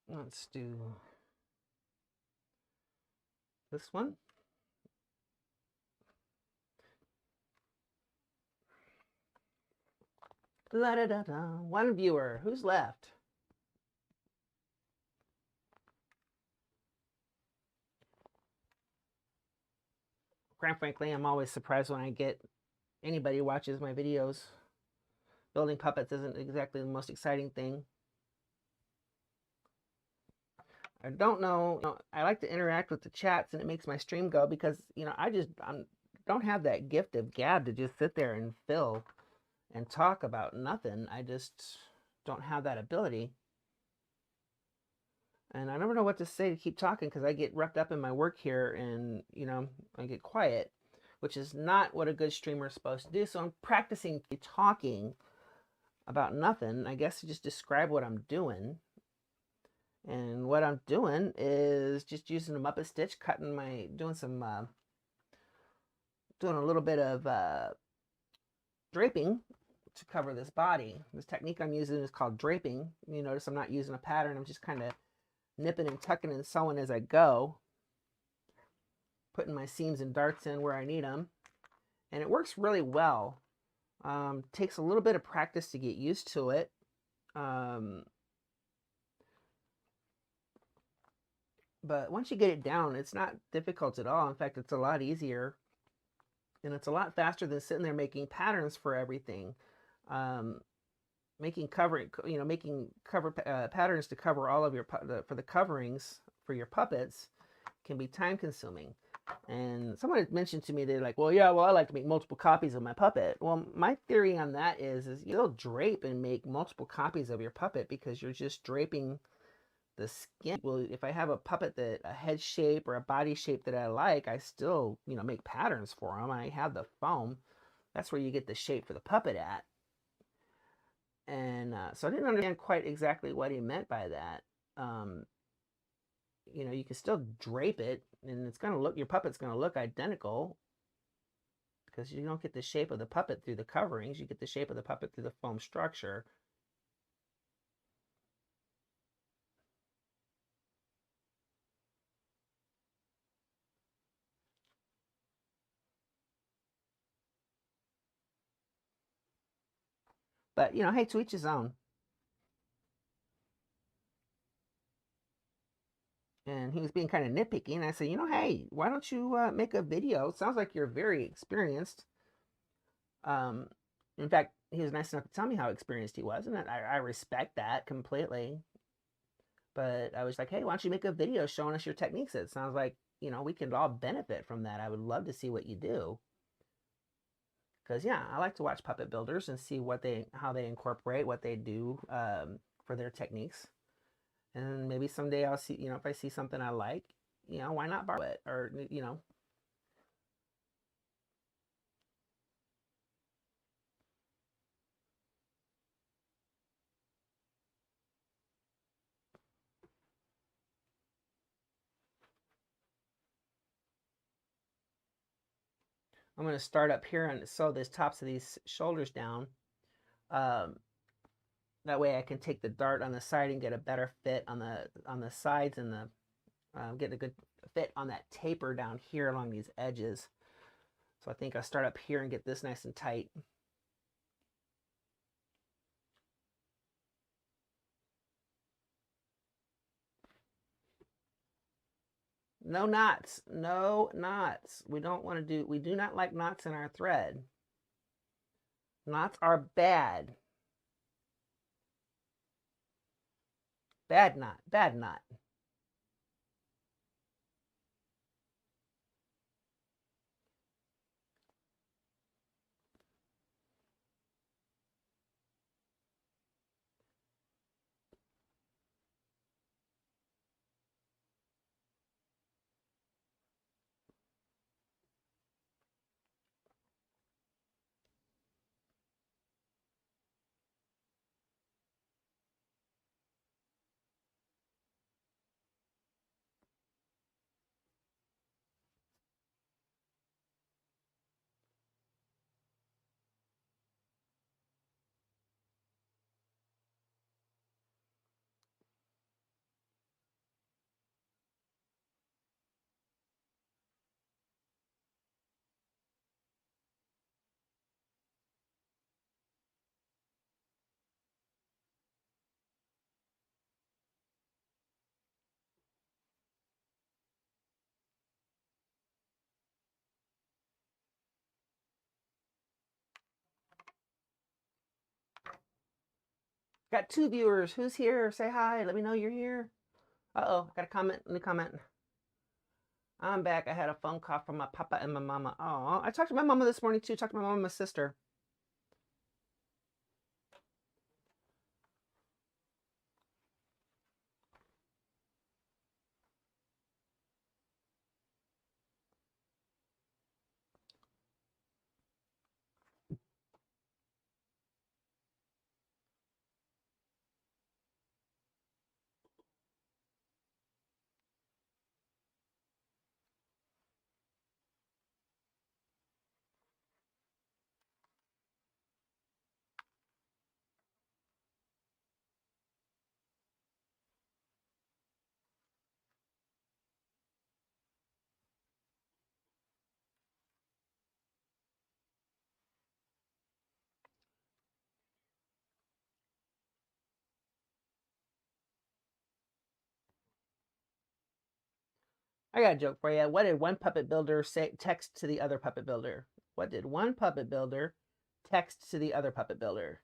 Let's do this one. La da da da. One viewer. Who's left? Quite frankly, I'm always surprised when I get anybody watches my videos. Building puppets isn't exactly the most exciting thing. I don't know. I like to interact with the chats, and it makes my stream go because I don't have that gift of gab to just sit there and fill and talk about nothing. I just don't have that ability, and I never know what to say to keep talking because I get wrapped up in my work here, and I get quiet, which is not what a good streamer is supposed to do. So I'm practicing talking about nothing. I guess to just describe what I'm doing. And what I'm doing is just using a Muppet Stitch, doing a little bit of draping to cover this body. This technique I'm using is called draping. You notice I'm not using a pattern. I'm just kind of nipping and tucking and sewing as I go, putting my seams and darts in where I need them. And it works really well. Takes a little bit of practice to get used to it. But once you get it down, it's not difficult at all. In fact, it's a lot easier. And it's a lot faster than sitting there making patterns for everything. Making cover patterns to cover all of your for the coverings for your puppets can be time consuming. And someone had mentioned to me, they're like, well, I like to make multiple copies of my puppet. Well, my theory on that is you'll drape and make multiple copies of your puppet because you're just draping the skin. Well, if I have a puppet that a head shape or a body shape that I like, I still, make patterns for them. I have the foam. That's where you get the shape for the puppet at. And so I didn't understand quite exactly what he meant by that. You can still drape it, and it's gonna look, your puppet's gonna look identical because you don't get the shape of the puppet through the coverings. You get the shape of the puppet through the foam structure. But hey, to each his own. And he was being kind of nitpicky, and I said, hey, why don't you make a video? Sounds like you're very experienced. Um, in fact, he was nice enough to tell me how experienced he was, and I respect that completely. But I was like, hey, why don't you make a video showing us your techniques? It sounds like we can all benefit from that. I would love to see what you do. Because I like to watch puppet builders and see how they incorporate what they do for their techniques. And maybe someday I'll see, if I see something I like, why not borrow it? Or, I'm going to start up here and sew the tops of these shoulders down. That way I can take the dart on the side and get a better fit on the sides and get a good fit on that taper down here along these edges. So I think I'll start up here and get this nice and tight. No knots. No knots. We don't want to do, we do not like knots in our thread. Knots are bad. Bad knot. Bad knot. Got 2 viewers. Who's here? Say hi. Let me know you're here. Uh-oh. Got a comment. Let me comment. I'm back. I had a phone call from my papa and my mama. Oh, I talked to my mama this morning too. Talked to my mama and my sister. I got a joke for you. What did one puppet builder say text to the other puppet builder? What did one puppet builder text to the other puppet builder?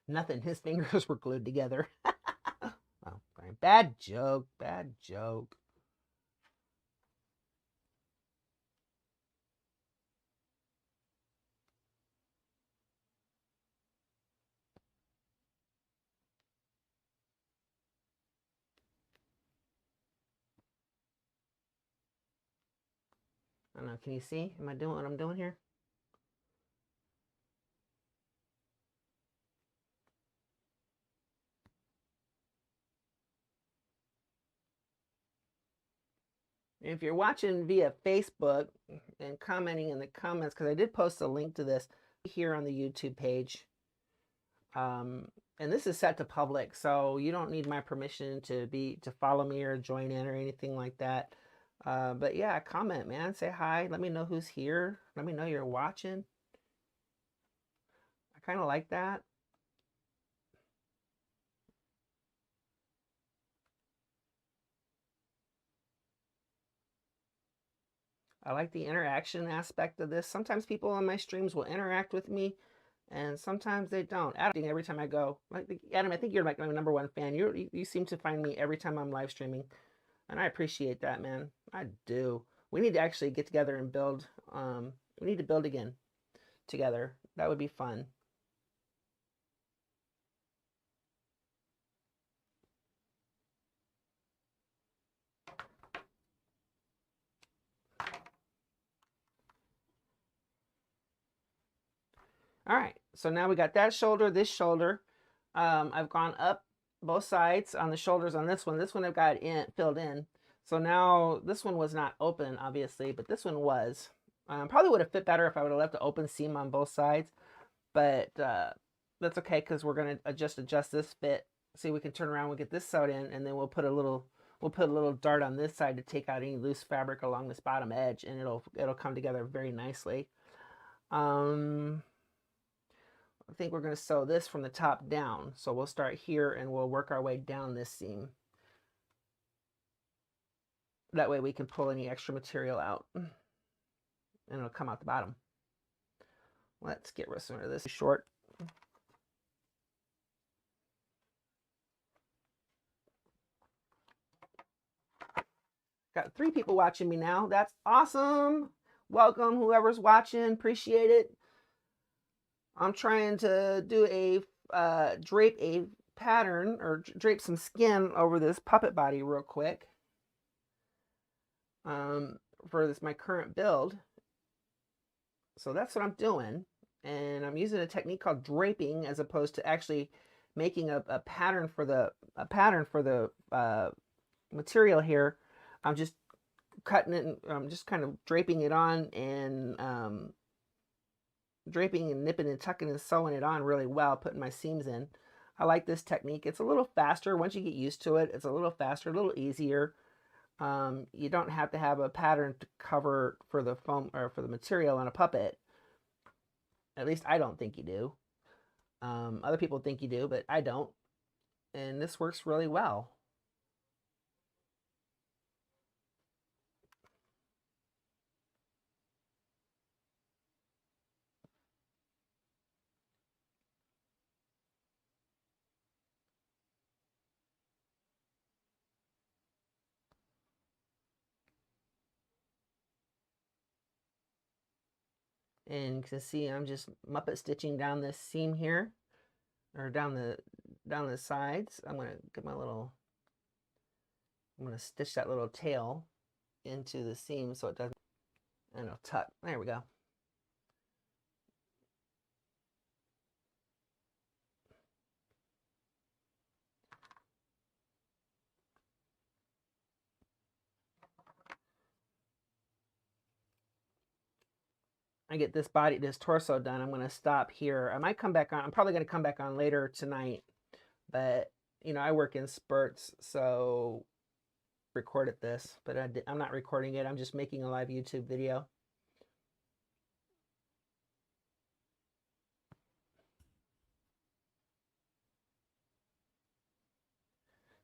Nothing. His fingers were glued together. Oh, bad joke. Bad joke. I don't know. Can you see? Am I doing what I'm doing here? If you're watching via Facebook and commenting in the comments, because I did post a link to this here on the YouTube page. And this is set to public, so you don't need my permission to follow me or join in or anything like that. But yeah, comment, man. Say hi. Let me know who's here. Let me know you're watching. I kind of like that. I like the interaction aspect of this. Sometimes people on my streams will interact with me, and sometimes they don't. Adam, every time I go, like Adam, I think you're like my #1 fan. You seem to find me every time I'm live streaming, and I appreciate that, man. I do. We need to actually get together and build. We need to build again together. That would be fun. All right, so now we got that shoulder, this shoulder. I've gone up both sides on the shoulders on this one. This one I've got filled in. So now this one was not open, obviously, but this one was. Probably would have fit better if I would have left the open seam on both sides, but that's okay because we're gonna adjust this fit. See, we can turn around, we'll get this sewed in, and then we'll put a little dart on this side to take out any loose fabric along this bottom edge, and it'll come together very nicely. think we're going to sew this from the top down. So we'll start here and we'll work our way down this seam. That way we can pull any extra material out and it'll come out the bottom. Let's get rid of this short. Got 3 people watching me now. That's awesome. Welcome, whoever's watching. Appreciate it. I'm trying to do a drape a pattern or drape some skin over this puppet body real quick. For this my current build. So that's what I'm doing, and I'm using a technique called draping as opposed to actually making a pattern for the material here. I'm just cutting it and I'm just kind of draping it on and draping and nipping and tucking and sewing it on really well, putting my seams in. I like this technique. It's a little faster. Once you get used to it, it's a little faster, a little easier. You don't have to have a pattern to cover for the foam or for the material on a puppet. At least I don't think you do. Other people think you do, but I don't. And this works really well. And you can see I'm just Muppet stitching down this seam here, or down the sides. I'm gonna stitch that little tail into the seam so it doesn't, and it'll tuck. There we go. I get this torso done, I'm going to stop here. I might come back on. I'm probably going to come back on later tonight, but you know, I work in spurts, so recorded this, but I'm not recording it. I'm just making a live YouTube video.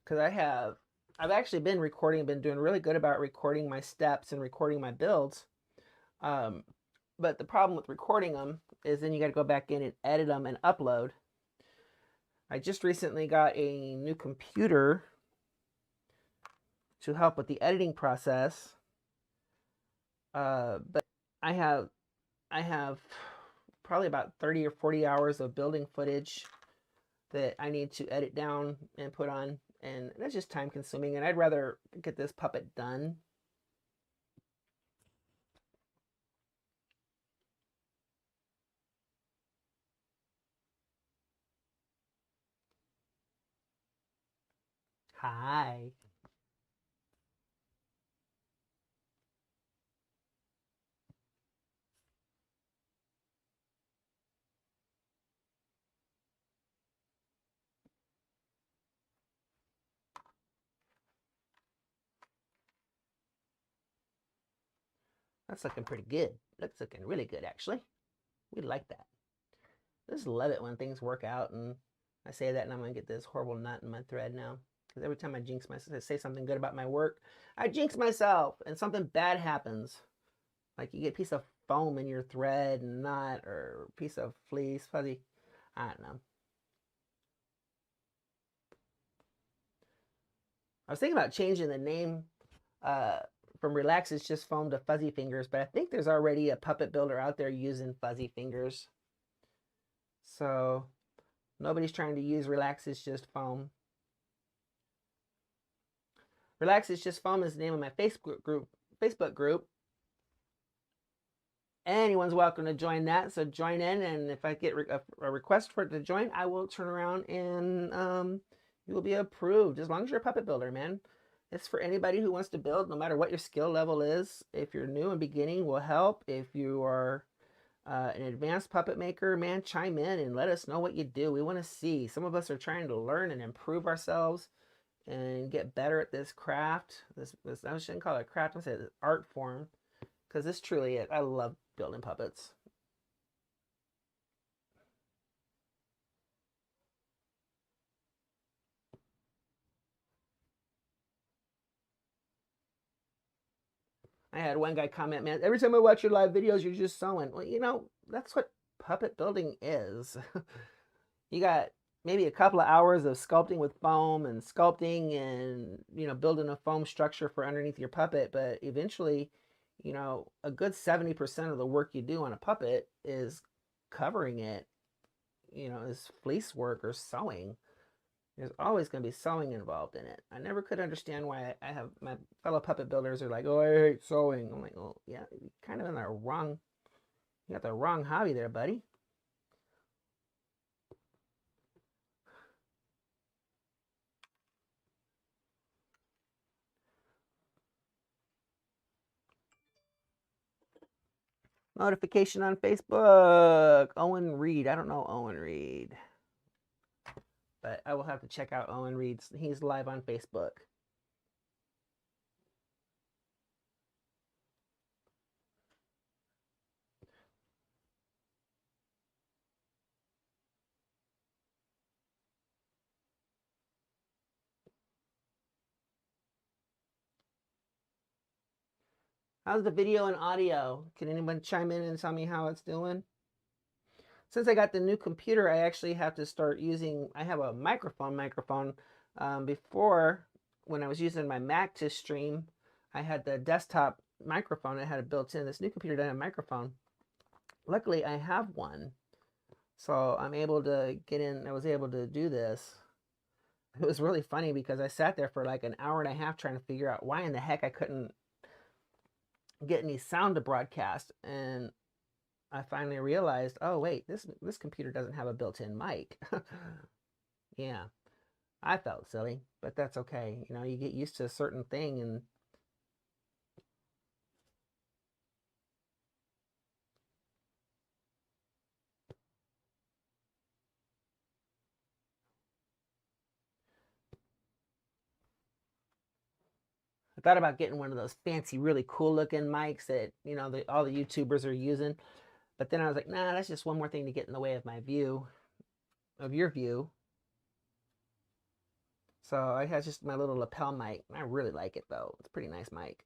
Because I've actually been doing really good about recording my steps and recording my builds. But the problem with recording them is then you got to go back in and edit them and upload. I just recently got a new computer to help with the editing process. But I have probably about 30 or 40 hours of building footage that I need to edit down and put on, and that's just time consuming, and I'd rather get this puppet done. Hi. That's looking pretty good. That's looking really good, actually. We like that. I just love it when things work out, and I say that and I'm going to get this horrible knot in my thread now. Because every time I jinx myself, I say something good about my work, I jinx myself and something bad happens. Like you get a piece of foam in your thread and knot, or a piece of fleece, fuzzy. I don't know. I was thinking about changing the name from Relax It's Just Foam to Fuzzy Fingers, but I think there's already a puppet builder out there using Fuzzy Fingers. So nobody's trying to use Relax It's Just Foam. Relax It's Just Foam is the name of my Facebook group. Anyone's welcome to join that, so join in, and if I get a request for it to join, I will turn around and you will be approved, as long as you're a puppet builder, man. It's for anybody who wants to build, no matter what your skill level is. If you're new and beginning, we'll help. If you are an advanced puppet maker, man, chime in and let us know what you do. We want to see. Some of us are trying to learn and improve ourselves and get better at this craft. I shouldn't call it a craft, I'm saying it's art form, because this truly is. I love building puppets. I had one guy comment, man, every time I watch your live videos, you're just sewing. Well, you know, that's what puppet building is. You got maybe a couple of hours of sculpting with foam and sculpting and, you know, building a foam structure for underneath your puppet. But eventually, you know, a good 70% of the work you do on a puppet is covering it, you know, is fleece work or sewing. There's always going to be sewing involved in it. I never could understand why I have my fellow puppet builders are like, oh, I hate sewing. I'm like, well, yeah, you're kind of in the wrong, you got the wrong hobby there, buddy. Notification on Facebook. Owen Reed. I don't know Owen Reed, but I will have to check out Owen Reed's. He's live on Facebook. How's the video and audio? Can anyone chime in and tell me how it's doing? Since I got the new computer, I actually have to start using, I have a microphone. Before, when I was using my Mac to stream, I had the desktop microphone. It had it built in. This new computer doesn't have a microphone. Luckily, I have one. So I'm able to get in. I was able to do this. It was really funny because I sat there for like an hour and a half trying to figure out why in the heck I couldn't get any sound to broadcast. And I finally realized, oh wait, this computer doesn't have a built-in mic. Yeah, I felt silly, but that's okay. You know, you get used to a certain thing and I thought about getting one of those fancy, really cool looking mics that, you know, all the YouTubers are using. But then I was like, nah, that's just one more thing to get in the way of my view, of your view. So I had just my little lapel mic. I really like it though. It's a pretty nice mic.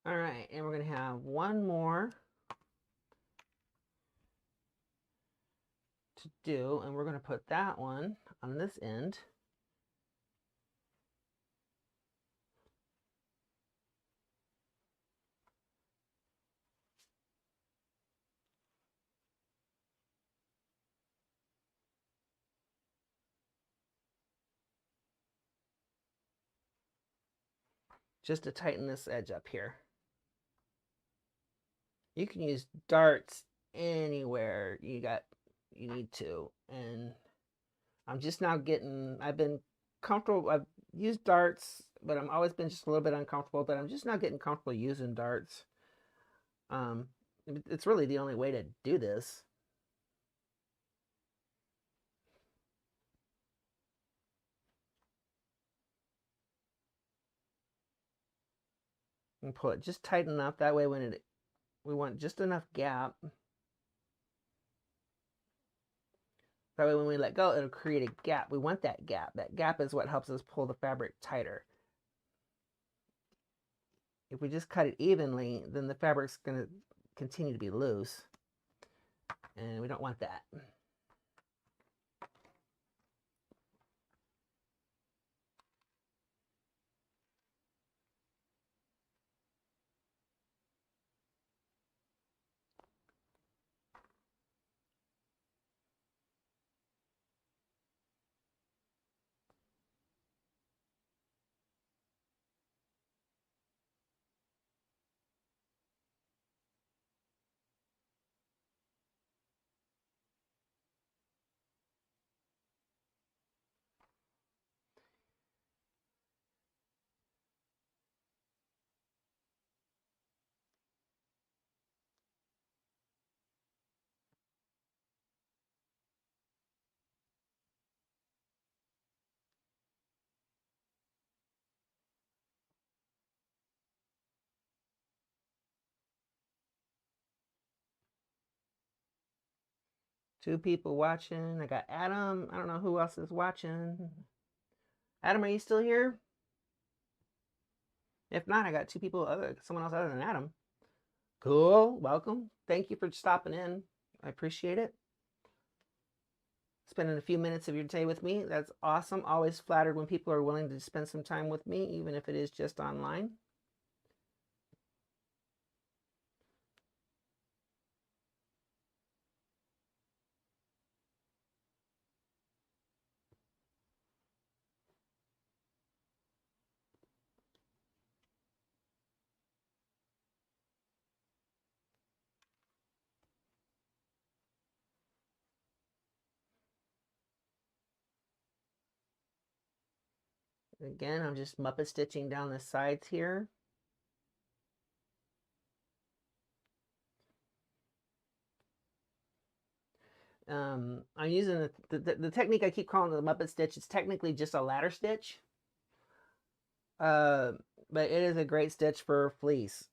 All right, and we're going to have one more to do, and we're going to put that one on this end. Just to tighten this edge up here. You can use darts anywhere you need to, and I'm just now getting, I've been comfortable, I've used darts, but I've always been just a little bit uncomfortable, but I'm just now getting comfortable using darts. It's really the only way to do this. And pull it just tight enough, that way when we want just enough gap. That way when we let go, it'll create a gap. We want that gap. That gap is what helps us pull the fabric tighter. If we just cut it evenly, then the fabric's going to continue to be loose. and we don't want that. Two people watching. I got Adam. I don't know who else is watching. Adam, are you still here? If not, I got two people, someone else other than Adam. Cool. Welcome. Thank you for stopping in. I appreciate it. Spending a few minutes of your day with me. That's awesome. Always flattered when people are willing to spend some time with me, even if it is just online. Again, I'm just Muppet stitching down the sides here. I'm using the technique I keep calling the Muppet Stitch. It's technically just a ladder stitch. But it is a great stitch for fleece.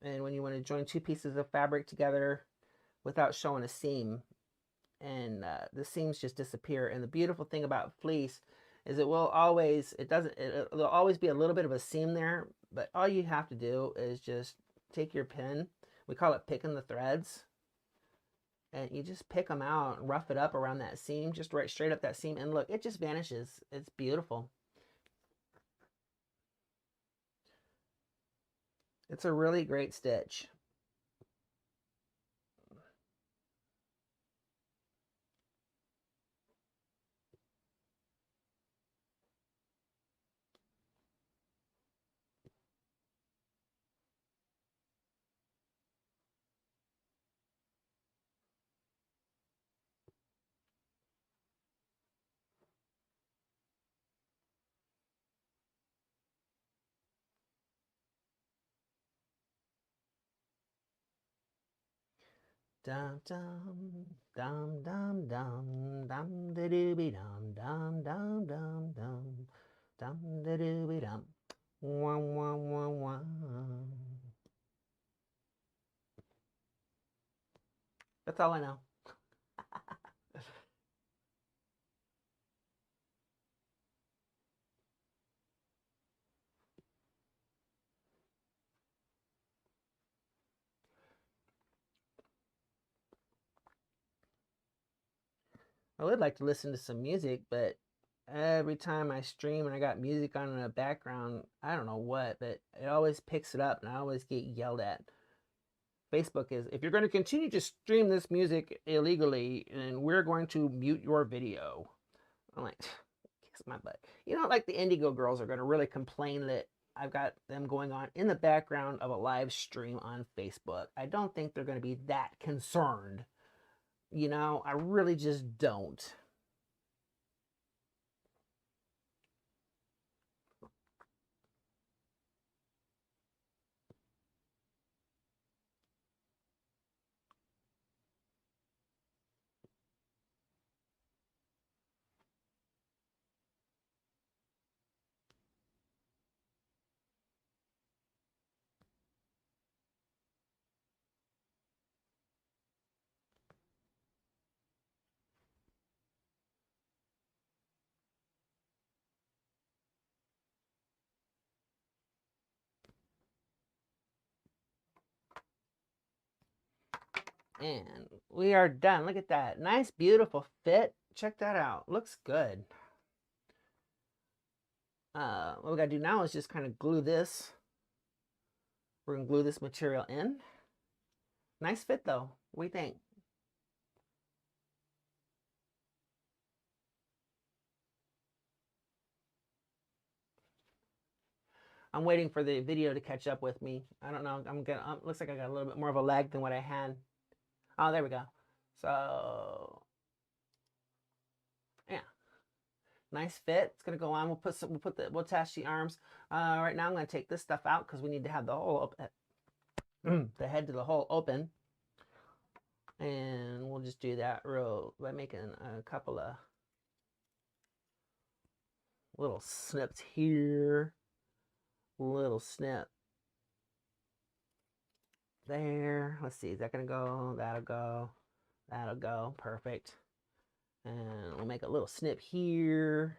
And when you want to join two pieces of fabric together without showing a seam, and the seams just disappear. And the beautiful thing about fleece is it will always, there'll always be a little bit of a seam there, but all you have to do is just take your pin, we call it picking the threads, and you just pick them out and rough it up around that seam, just right straight up that seam, and look, it just vanishes. It's beautiful. It's a really great stitch. Dum dum dum dum dum dum da dooby dum dum dum dum dum dum da dooby dum. Wah, wah, wah, wah. That's all I know. I would like to listen to some music, but every time I stream and I got music on in the background, I don't know what, but it always picks it up and I always get yelled at. Facebook is, if you're going to continue to stream this music illegally, then we're going to mute your video. I'm like, kiss my butt. You know, like the Indigo Girls are going to really complain that I've got them going on in the background of a live stream on Facebook. I don't think they're going to be that concerned. You know, I really just don't. And we are done. Look at that. Nice, beautiful fit. Check that out. Looks good. What we gotta do now is just kind of glue this. We're gonna glue this material in. Nice fit though. What do you think? I'm waiting for the video to catch up with me. I don't know. Looks like I got a little bit more of a lag than what I had. Oh, there we go. So, yeah, nice fit. It's gonna go on. We'll attach the arms. Right now I'm gonna take this stuff out because we need to have the hole open, the head to the hole open, and we'll just do that by making a couple of little snips here. Little snip there. Let's see, is that gonna go? That'll go. That'll go. Perfect. And we'll make a little snip here.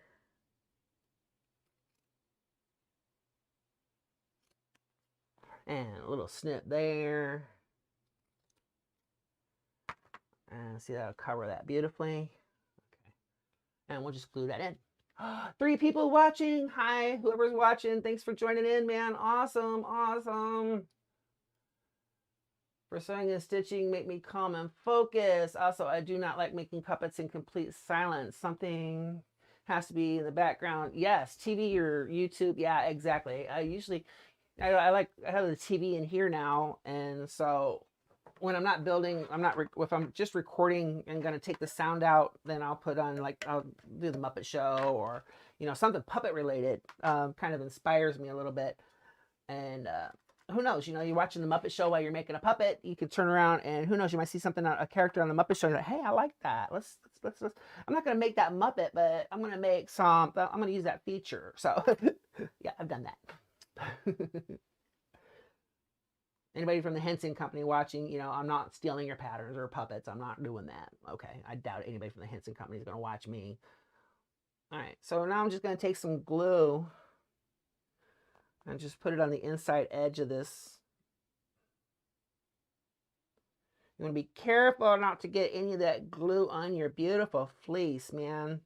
And a little snip there. And see, that'll cover that beautifully. Okay. And we'll just glue that in. 3 people watching. Hi, whoever's watching. Thanks for joining in, man. Awesome, awesome. For sewing and stitching, make me calm and focus. Also, I do not like making puppets in complete silence. Something has to be in the background. Yes, TV or YouTube. Yeah, exactly. I have the TV in here now, and so when I'm not building, if I'm just recording and gonna take the sound out, then I'll put on, like, I'll do the Muppet Show, or something puppet related. Kind of inspires me a little bit. And who knows, you're watching the Muppet Show while you're making a puppet. You could turn around and who knows, you might see something, a character on the Muppet Show. You're like, hey, I like that. Let's I'm not gonna make that Muppet, but I'm gonna use that feature. So yeah, I've done that. Anybody from the Henson Company watching, I'm not stealing your patterns or puppets. I'm not doing that. Okay. I doubt anybody from the Henson Company is going to watch me. All right. So now I'm just going to take some glue and just put it on the inside edge of this. You want to be careful not to get any of that glue on your beautiful fleece, man.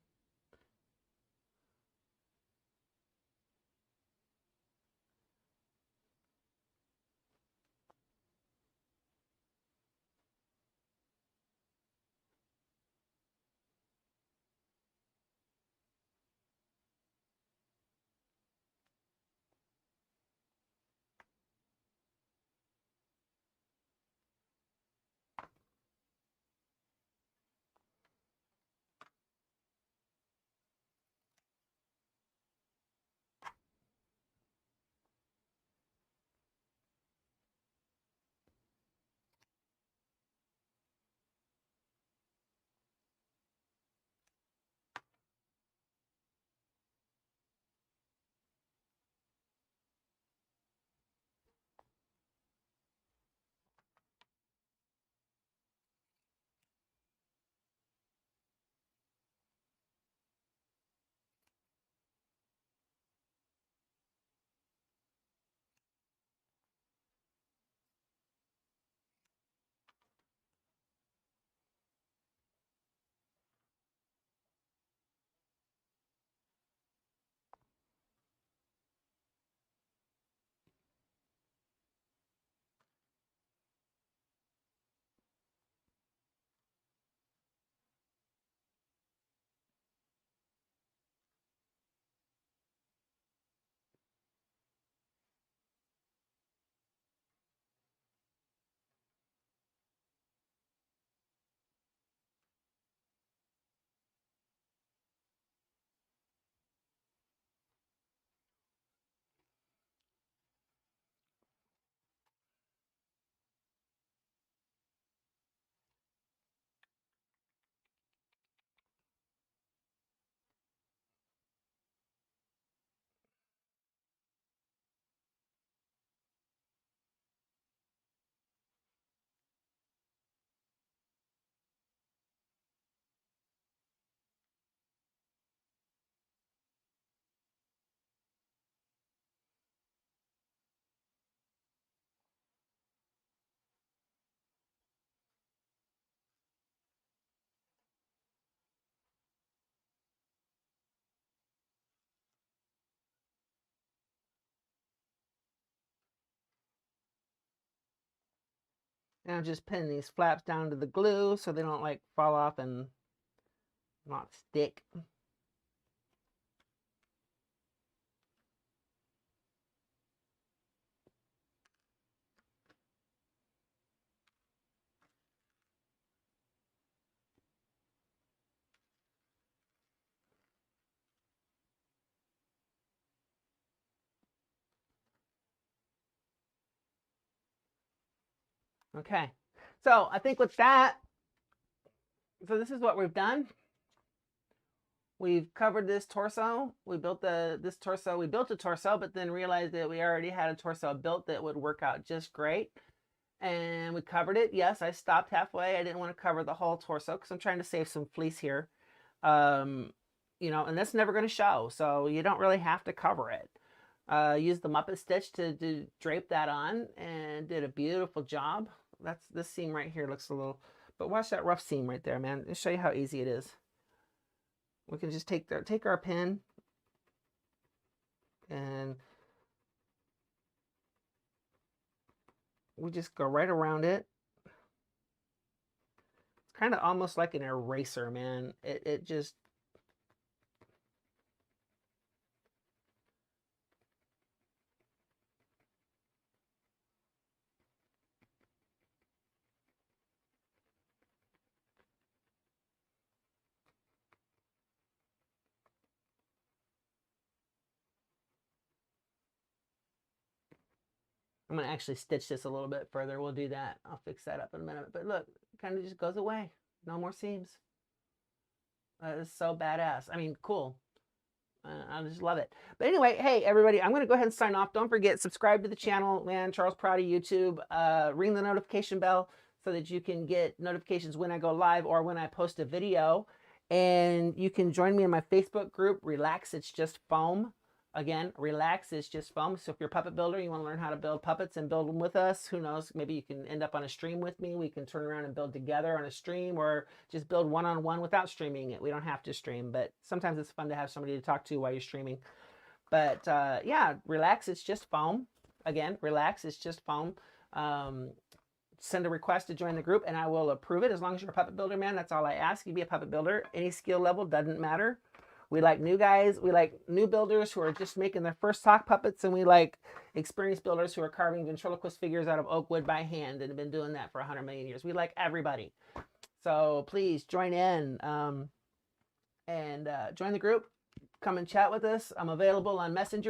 And I'm just pinning these flaps down to the glue so they don't like fall off and not stick. Okay, so I think with that, so this is what we've done. We've covered this torso. We built this torso. We built a torso, but then realized that we already had a torso built that would work out just great. And we covered it. Yes, I stopped halfway. I didn't want to cover the whole torso because I'm trying to save some fleece here. You know, and that's never going to show, so you don't really have to cover it. Used the Muppet Stitch to drape that on and did a beautiful job. That's this seam right here looks a little, but watch that rough seam right there, man. I'll show you how easy it is. We can just take our pin and we just go right around it. It's kind of almost like an eraser, man. It just, I'm going to actually stitch this a little bit further. We'll do that. I'll fix that up in a minute. But look, it kind of just goes away. No more seams. That is so badass. I mean, cool. I just love it. But anyway, hey, everybody, I'm going to go ahead and sign off. Don't forget, subscribe to the channel, man, Charles Prouty YouTube. Ring the notification bell so that you can get notifications when I go live or when I post a video. And you can join me in my Facebook group, Relax, It's Just Foam. Again, Relax, It's Just Foam. So if you're a puppet builder, you want to learn how to build puppets and build them with us, who knows, maybe you can end up on a stream with me. We can turn around and build together on a stream or just build one-on-one without streaming it. We don't have to stream, but sometimes it's fun to have somebody to talk to while you're streaming. But yeah, Relax, It's Just Foam. Again, Relax, It's Just Foam. Send a request to join the group and I will approve it as long as you're a puppet builder, man. That's all I ask. You be a puppet builder. Any skill level doesn't matter. We like new guys. We like new builders who are just making their first sock puppets, and we like experienced builders who are carving ventriloquist figures out of oak wood by hand and have been doing that for 100 million years. We like everybody. So please join in and join the group. Come and chat with us. I'm available on Messenger.